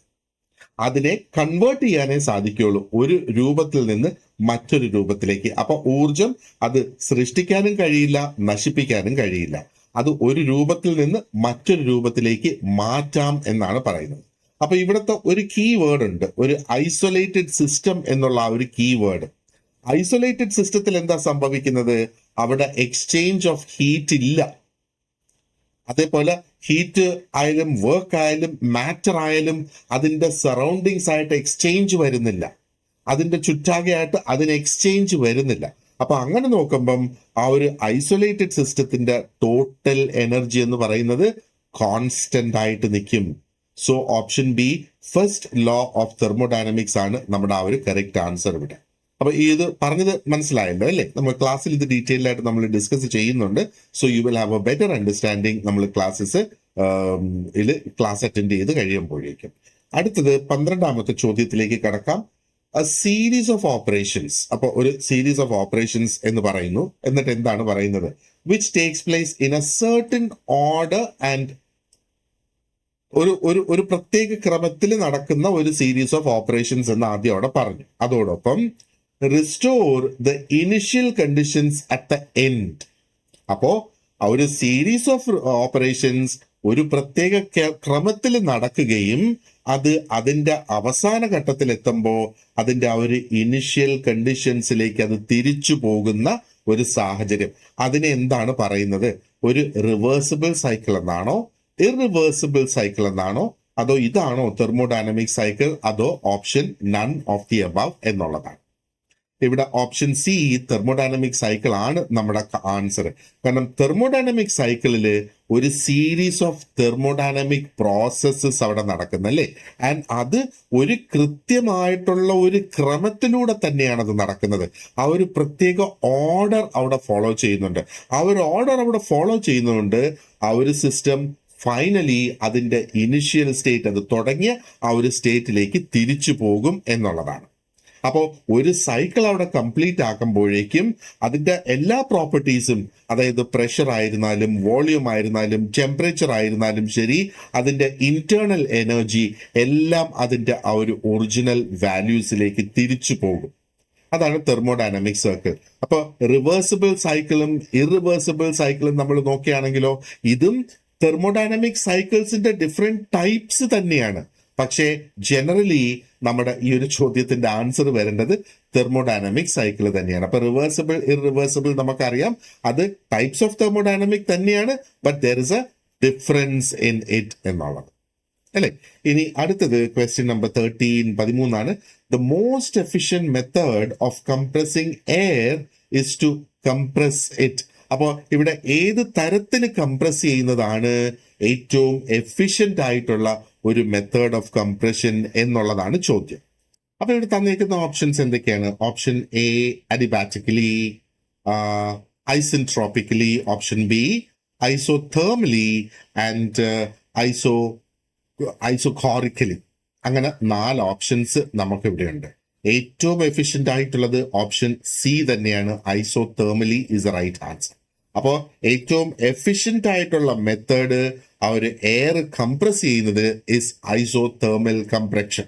അതിനെ കൺവേർട്ട് ചെയ്യാനേ സാധിക്കുകയുള്ളൂ ഒരു രൂപത്തിൽ നിന്ന് മറ്റൊരു രൂപത്തിലേക്ക്. അപ്പൊ ഊർജം അത് സൃഷ്ടിക്കാനും കഴിയില്ല, നശിപ്പിക്കാനും കഴിയില്ല. അത് ഒരു രൂപത്തിൽ നിന്ന് മറ്റൊരു രൂപത്തിലേക്ക് മാറ്റാം എന്നാണ് പറയുന്നത്. അപ്പൊ ഇവിടുത്തെ ഒരു കീ വേർഡ് ഉണ്ട്, ഒരു ഐസൊലേറ്റഡ് സിസ്റ്റം എന്നുള്ള ആ ഒരു കീ വേർഡ്. ഐസൊലേറ്റഡ് സിസ്റ്റത്തിൽ എന്താ സംഭവിക്കുന്നത്? അവിടെ എക്സ്ചേഞ്ച് ഓഫ് ഹീറ്റ് ഇല്ല. അതേപോലെ ഹീറ്റ് ആയാലും വർക്ക് ആയാലും മാറ്റർ ആയാലും അതിന്റെ സറൗണ്ടിങ്സ് ആയിട്ട് എക്സ്ചേഞ്ച് വരുന്നില്ല, അതിന്റെ ചുറ്റാകെയായിട്ട് അതിന് എക്സ്ചേഞ്ച് വരുന്നില്ല. അപ്പൊ അങ്ങനെ നോക്കുമ്പം ആ ഒരു ഐസൊലേറ്റഡ് സിസ്റ്റത്തിന്റെ ടോട്ടൽ എനർജി എന്ന് പറയുന്നത് കോൺസ്റ്റന്റ് ആയിട്ട് നിൽക്കും. So option B first law of thermodynamics ആണ് നമ്മുടെ ആ ഒരു കറക്റ്റ് ആൻസർ ഇവിടെ. അപ്പൊ ഇത് പറഞ്ഞത് മനസ്സിലായല്ലോ അല്ലേ? നമ്മൾ ക്ലാസ്സിൽ ഇത് ഡീറ്റെയിൽ ആയിട്ട് നമ്മൾ ഡിസ്കസ് ചെയ്യുന്നുണ്ട്. So you will have A better understanding നമ്മൾ ക്ലാസ് അറ്റൻഡ് ചെയ്ത് കഴിയുമ്പോഴേക്കും. അടുത്തത് 12ാമത്തെ ചോദ്യത്തിലേക്ക് കടക്കാം. A series of operations. അപ്പൊ ഒരു സീരീസ് ഓഫ് ഓപ്പറേഷൻസ് എന്ന് പറയുന്നു. എന്നിട്ട് എന്താണ് പറയുന്നത്? Which takes place in A certain order and ഒരു പ്രത്യേക ക്രമത്തിൽ നടക്കുന്ന ഒരു സീരീസ് ഓഫ് ഓപ്പറേഷൻസ് എന്ന് ആദ്യം അവിടെ പറഞ്ഞു. അതോടൊപ്പം restore the initial conditions at the end. അപ്പോ ആ ഒരു സീരീസ് ഓഫ് ഓപ്പറേഷൻസ് ഒരു പ്രത്യേക ക്രമത്തിൽ നടക്കുകയും അത് അതിന്റെ അവസാന ഘട്ടത്തിൽ എത്തുമ്പോൾ അതിന്റെ ആ ഒരു ഇനിഷ്യൽ കണ്ടീഷൻസിലേക്ക് അത് തിരിച്ചു പോകുന്ന ഒരു സാഹചര്യം, അതിനെ എന്താണ് പറയുന്നത്? ഒരു റിവേഴ്സിബിൾ സൈക്കിൾ എന്നാണോ, ഇറിവേഴ്സിബിൾ സൈക്കിൾ എന്നാണോ, അതോ ഇതാണോ തെർമോഡൈനമിക് സൈക്കിൾ, അതോ option none of the above എന്നുള്ളതാണ്. ഇവിടെ ഓപ്ഷൻ സി തെർമോഡൈനമിക് സൈക്കിൾ ആണ് നമ്മുടെ ആൻസർ. കാരണം തെർമോഡൈനമിക് സൈക്കിളിൽ ഒരു സീരീസ് ഓഫ് തെർമോഡൈനമിക് പ്രോസസ്സസ് അവിടെ നടക്കുന്നല്ലേ, ആൻഡ് അത് ഒരു കൃത്യമായിട്ടുള്ള ഒരു ക്രമത്തിലൂടെ തന്നെയാണ് അത് നടക്കുന്നത്. ആ ഒരു പ്രത്യേക ഓർഡർ അവിടെ ഫോളോ ചെയ്യുന്നുണ്ട്. ആ ഒരു ഓർഡർ അവിടെ ഫോളോ ചെയ്യുന്നതുകൊണ്ട് ആ ഒരു സിസ്റ്റം ഫൈനലി അതിന്റെ ഇനിഷ്യൽ സ്റ്റേറ്റ്, അത് തുടങ്ങിയ ആ ഒരു സ്റ്റേറ്റിലേക്ക് തിരിച്ചു പോകും എന്നുള്ളതാണ്. അപ്പോൾ ഒരു സൈക്കിൾ അവിടെ കംപ്ലീറ്റ് ആക്കുമ്പോഴേക്കും അതിന്റെ എല്ലാ പ്രോപ്പർട്ടീസും, അതായത് പ്രഷർ ആയിരുന്നാലും വോളിയം ആയിരുന്നാലും ടെമ്പറേച്ചർ ആയിരുന്നാലും ശരി, അതിന്റെ ഇന്റേണൽ എനർജി എല്ലാം അതിന്റെ ആ ഒരു ഒറിജിനൽ വാല്യൂസിലേക്ക് തിരിച്ചു പോകും. അതാണ് തെർമോഡൈനമിക് സർക്കിൾ. അപ്പൊ റിവേഴ്സിബിൾ സൈക്കിളും ഇറിവേഴ്സിബിൾ സൈക്കിളും നമ്മൾ നോക്കുകയാണെങ്കിലോ ഇതും തെർമോഡൈനമിക് സൈക്കിൾസിന്റെ ഡിഫറെന്റ് ടൈപ്സ് തന്നെയാണ്. പക്ഷേ ജനറലി നമ്മുടെ ഈ ഒരു ചോദ്യത്തിന്റെ ആൻസർ വരേണ്ടത് തെർമോഡൈനമിക് സൈക്കിൾ തന്നെയാണ്. അപ്പൊ റിവേഴ്സിബിൾ ഇറിവേഴ്സിബിൾ നമുക്കറിയാം, അത് ടൈപ്സ് ഓഫ് തെർമോഡൈനമിക് തന്നെയാണ്, but there is a difference in it എന്നുള്ളത് അല്ലെ. ഇനി അടുത്തത് question number 13 the most efficient method of compressing air is to compress it. അപ്പോൾ ഇവിടെ ഏത് തരത്തിന് കംപ്രസ് ചെയ്യുന്നതാണ് ഏറ്റവും എഫിഷ്യന്റ് ആയിട്ടുള്ള ഒരു മെത്തേഡ് ഓഫ് കംപ്രഷൻ എന്നുള്ളതാണ് ചോദ്യം. അപ്പൊ ഇവിടെ തന്നിരിക്കുന്ന ഓപ്ഷൻസ് എന്തൊക്കെയാണ്? Option A adiabatically, isentropically, option B isothermally and isochorically. അങ്ങനെ 4 ഓപ്ഷൻസ് നമുക്ക് ഇവിടെ ഉണ്ട്. ഏറ്റവും എഫിഷ്യന്റ് ആയിട്ടുള്ളത് ഓപ്ഷൻ സി തന്നെയാണ്, ഐസോതേർമലി ഇസ് ദ റൈറ്റ് ആൻസർ. അപ്പോൾ ഏറ്റവും എഫിഷ്യന്റ് ആയിട്ടുള്ള മെത്തേഡ് ആ ഒരു എയർ കംപ്രസ് ചെയ്യുന്നത് ഇസ് ഐസോതേർമൽ കംപ്രഷൻ.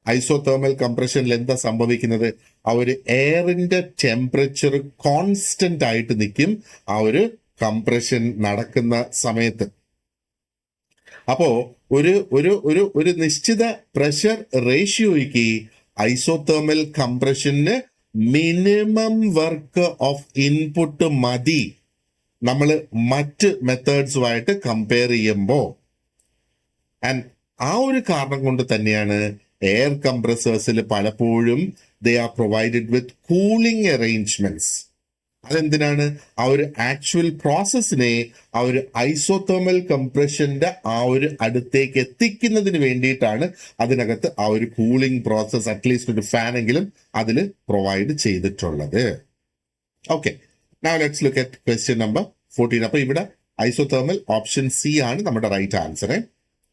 ഐസോതേർമൽ കംപ്രഷനിൽ എന്താ സംഭവിക്കുന്നത്? ആ ഒരു എയറിന്റെ ടെമ്പറേച്ചർ കോൺസ്റ്റന്റ് ആയിട്ട് നിൽക്കും ആ ഒരു കംപ്രഷൻ നടക്കുന്ന സമയത്ത്. അപ്പോ ഒരു നിശ്ചിത പ്രഷർ റേഷ്യോയ്ക്ക് ഐസോതേർമൽ കംപ്രഷന് മിനിമം വർക്ക് ഓഫ് ഇൻപുട്ട് മതി നമ്മൾ മറ്റ് മെത്തേഡ്സുമായിട്ട് കമ്പയർ ചെയ്യുമ്പോൾ. ആൻഡ് ആ ഒരു കാരണം കൊണ്ട് തന്നെയാണ് എയർ കംപ്രസേഴ്സിൽ പലപ്പോഴും they are provided with cooling arrangements. അതെന്തിനാണ്? ആ ഒരു ആക്ച്വൽ പ്രോസസ്സിനെ ആ ഒരു ഐസോതെർമൽ കംപ്രഷന്റെ ആ ഒരു അടുത്തേക്ക് എത്തിക്കുന്നതിന് വേണ്ടിയിട്ടാണ് അതിനകത്ത് ആ ഒരു കൂളിംഗ് പ്രോസസ് അറ്റ്ലീസ്റ്റ് ഒരു ഫാൻ എങ്കിലും അതിൽ പ്രൊവൈഡ് ചെയ്തിട്ടുള്ളത്. Okay, now let's look at question number 14. അപ്പൊ ഇവിടെ ഐസോതെർമൽ ഓപ്ഷൻ സി ആണ് നമ്മുടെ right answer.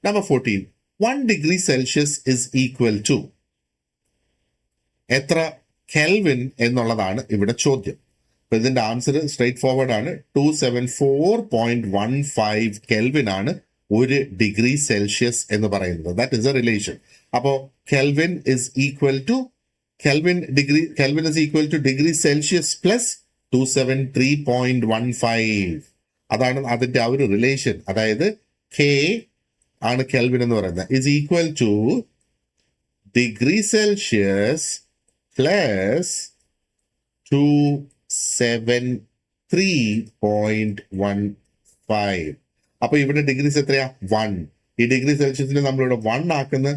Number 14, 1 degree Celsius is equal to എത്ര കെൽവിൻ എന്നുള്ളതാണ് ഇവിടെ ചോദ്യം. അപ്പൊ ഇതിന്റെ ആൻസർ സ്ട്രേറ്റ് ഫോർവേഡ് ആണ്. 274.15 കെൽവിൻ ആണ് 1 ഡിഗ്രി സെൽഷ്യസ് എന്ന് പറയുന്നത്. That is a relation. അപ്പോ Kelvin is equal to degree Celsius plus 273.15. അതാണ് അതിന്റെ ആ ഒരു റിലേഷൻ. അതായത് കെ ആണ് കെൽവിൻ എന്ന് പറയുന്നത് is equal to degree Celsius plus 273.15. അപ്പൊ ഇവിടെ ഡിഗ്രീസ് എത്രയാ? 1. ഈ ഡിഗ്രി സെൽഷ്യസിനെ നമ്മളിവിടെ 1 ആക്കുന്ന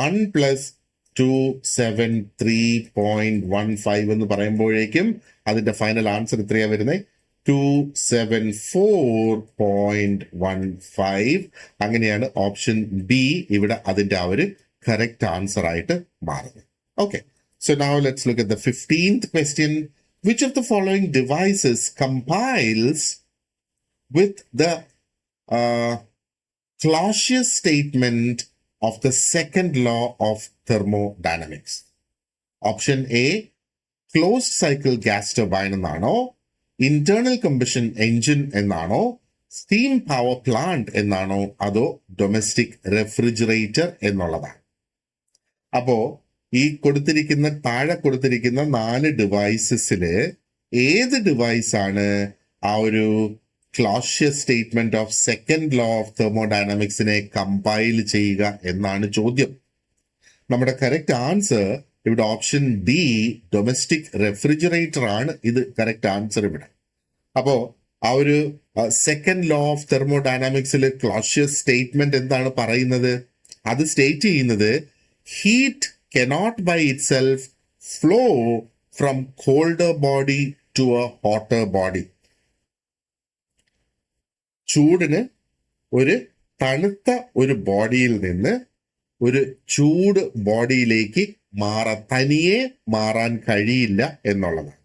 1 പ്ലസ് 273.15 എന്ന് പറയുമ്പോഴേക്കും അതിന്റെ ഫൈനൽ ആൻസർ എത്രയാ വരുന്നത്? 274.15. അങ്ങനെയാണ് ഓപ്ഷൻ ബി ഇവിടെ അതിന്റെ ആ ഒരു കറക്റ്റ് ആൻസർ ആയിട്ട് മാറുന്നത്. Okay, so now let's look at the 15th question. Which of the following devices compiles with the Clausius statement of the second law of thermodynamics? Option A, closed cycle gas turbine എന്നാണോ, internal combustion engine എന്നാണോ, steam power plant എന്നാണോ, അതോ domestic refrigerator എന്നുള്ളതാണ്? അപ്പോ ഈ താഴെ കൊടുത്തിരിക്കുന്ന 4 ഡിവൈസസില് ഏത് ഡിവൈസാണ് ആ ഒരു Clausius statement of second law of തെർമോഡൈനാമിക്സിനെ കമ്പൈൽ ചെയ്യുക എന്നാണ് ചോദ്യം. നമ്മുടെ കറക്റ്റ് ആൻസർ ഇവിടെ ഓപ്ഷൻ ഡി ഡൊമസ്റ്റിക് റെഫ്രിജറേറ്റർ ആണ്. ഇത് കറക്റ്റ് ആൻസർ ഇവിടെ. അപ്പോ ആ ഒരു സെക്കൻഡ് ലോ ഓഫ് തെർമോഡൈനാമിക്സിലെ ക്ലോഷ്യസ് സ്റ്റേറ്റ്മെന്റ് എന്താണ് പറയുന്നത്? അത് സ്റ്റേറ്റ് ചെയ്യുന്നത് heat cannot by itself flow from colder body to a hotter body. ചൂടിന് ഒരു തണുത്ത ഒരു ബോഡിയിൽ നിന്ന് ഒരു ചൂട് ബോഡിയിലേക്ക് തനിയെ മാറാൻ കഴിയില്ല എന്നുള്ളതാണ്.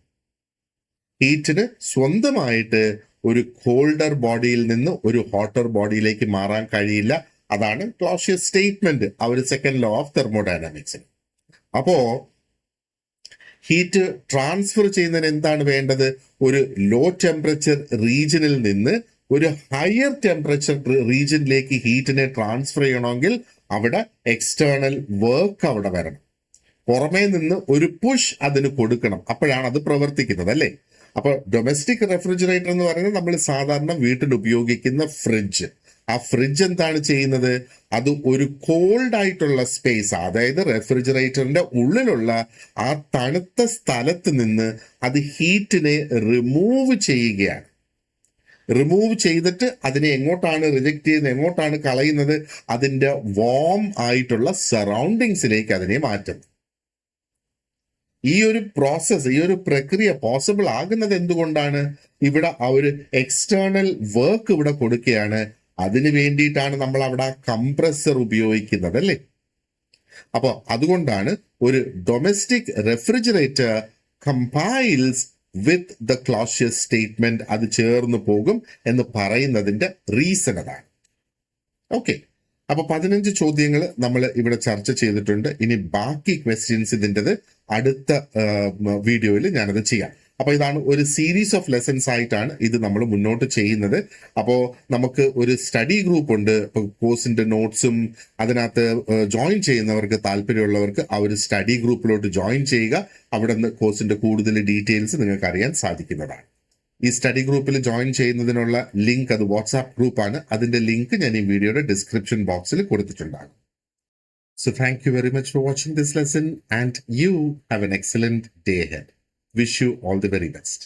ഹീറ്റിന് സ്വന്തമായിട്ട് ഒരു കോൾഡർ ബോഡിയിൽ നിന്ന് ഒരു ഹോട്ടർ ബോഡിയിലേക്ക് മാറാൻ കഴിയില്ല. അതാണ് ക്ലോഷ്യസ് സ്റ്റേറ്റ്മെന്റ്, ആ ഒരു സെക്കൻഡ് ലോ ഓഫ് തെർമോഡൈനാമിക്സ്. അപ്പോ ഹീറ്റ് ട്രാൻസ്ഫർ ചെയ്യുന്നതിന് എന്താണ് വേണ്ടത്? ഒരു ലോ ടെമ്പറേച്ചർ റീജിയനിൽ നിന്ന് ഒരു ഹയർ ടെമ്പറേച്ചർ റീജിയനിലേക്ക് ഹീറ്റിനെ ട്രാൻസ്ഫർ ചെയ്യണമെങ്കിൽ അവിടെ എക്സ്റ്റേണൽ വർക്ക് അവിടെ വരണം. പുറമേ നിന്ന് ഒരു പുഷ് അതിന് കൊടുക്കണം. അപ്പോഴാണ് അത് പ്രവർത്തിക്കുന്നത്, അല്ലേ? അപ്പൊ ഡൊമസ്റ്റിക് റെഫ്രിജറേറ്റർ എന്ന് പറയുന്നത് നമ്മൾ സാധാരണ വീട്ടിൽ ഉപയോഗിക്കുന്ന ഫ്രിഡ്ജ്. ആ ഫ്രിഡ്ജ് എന്താണ് ചെയ്യുന്നത്? അത് ഒരു കോൾഡ് ആയിട്ടുള്ള സ്പേസ്, അതായത് റെഫ്രിജറേറ്ററിന്റെ ഉള്ളിലുള്ള ആ തണുത്ത സ്ഥലത്ത് നിന്ന് അത് ഹീറ്റിനെ റിമൂവ് ചെയ്യുകയാണ്. റിമൂവ് ചെയ്തിട്ട് അതിനെ എങ്ങോട്ടാണ് റിജക്ട് ചെയ്യുന്നത്, എങ്ങോട്ടാണ് കളയുന്നത്? അതിന്റെ വാം ആയിട്ടുള്ള സറൗണ്ടിങ്സിലേക്ക് അതിനെ മാറ്റും. ഈ ഒരു പ്രോസസ്, ഈ ഒരു പ്രക്രിയ പോസിബിൾ ആകുന്നത് എന്തുകൊണ്ടാണ്? ഇവിടെ ആ ഒരു എക്സ്റ്റേണൽ വർക്ക് ഇവിടെ കൊടുക്കുകയാണ്. അതിന് വേണ്ടിയിട്ടാണ് നമ്മൾ അവിടെ കംപ്രസർ ഉപയോഗിക്കുന്നത്, അല്ലേ? അപ്പൊ അതുകൊണ്ടാണ് ഒരു domestic refrigerator complies with the Clausius statement, അത് ചേർന്ന് പോകും എന്ന് പറയുന്നതിന്റെ റീസൺ അതാണ്. ഓക്കെ, അപ്പൊ 15 ചോദ്യങ്ങൾ നമ്മൾ ഇവിടെ ചർച്ച ചെയ്തിട്ടുണ്ട്. ഇനി ബാക്കി ക്വസ്റ്റ്യൻസ് ഇതിൻ്റെത് അടുത്ത വീഡിയോയിൽ ഞാനത് ചെയ്യാം. അപ്പൊ ഇതാണ് ഒരു സീരീസ് ഓഫ് ലെസൺസ് ആയിട്ടാണ് ഇത് നമ്മൾ മുന്നോട്ട് ചെയ്യുന്നത്. അപ്പോൾ നമുക്ക് ഒരു സ്റ്റഡി ഗ്രൂപ്പ് ഉണ്ട്. കോഴ്സിന്റെ നോട്ട്സും അതിനകത്ത് ജോയിൻ ചെയ്യുന്നവർക്ക്, താല്പര്യമുള്ളവർക്ക് ആ ഒരു സ്റ്റഡി ഗ്രൂപ്പിലോട്ട് ജോയിൻ ചെയ്യുക. അവിടെ നിന്ന് കോഴ്സിന്റെ കൂടുതൽ ഡീറ്റെയിൽസ് നിങ്ങൾക്ക് അറിയാൻ സാധിക്കുന്നതാണ്. ഈ സ്റ്റഡി ഗ്രൂപ്പിൽ ജോയിൻ ചെയ്യുന്നതിനുള്ള ലിങ്ക്, അത് വാട്സാപ്പ് ഗ്രൂപ്പാണ്. അതിന്റെ ലിങ്ക് ഞാൻ ഈ വീഡിയോയുടെ ഡിസ്ക്രിപ്ഷൻ ബോക്സിൽ കൊടുത്തിട്ടുണ്ടാകും. So thank you very much for watching this lesson and you have an excellent day ahead. Wish you all the very best.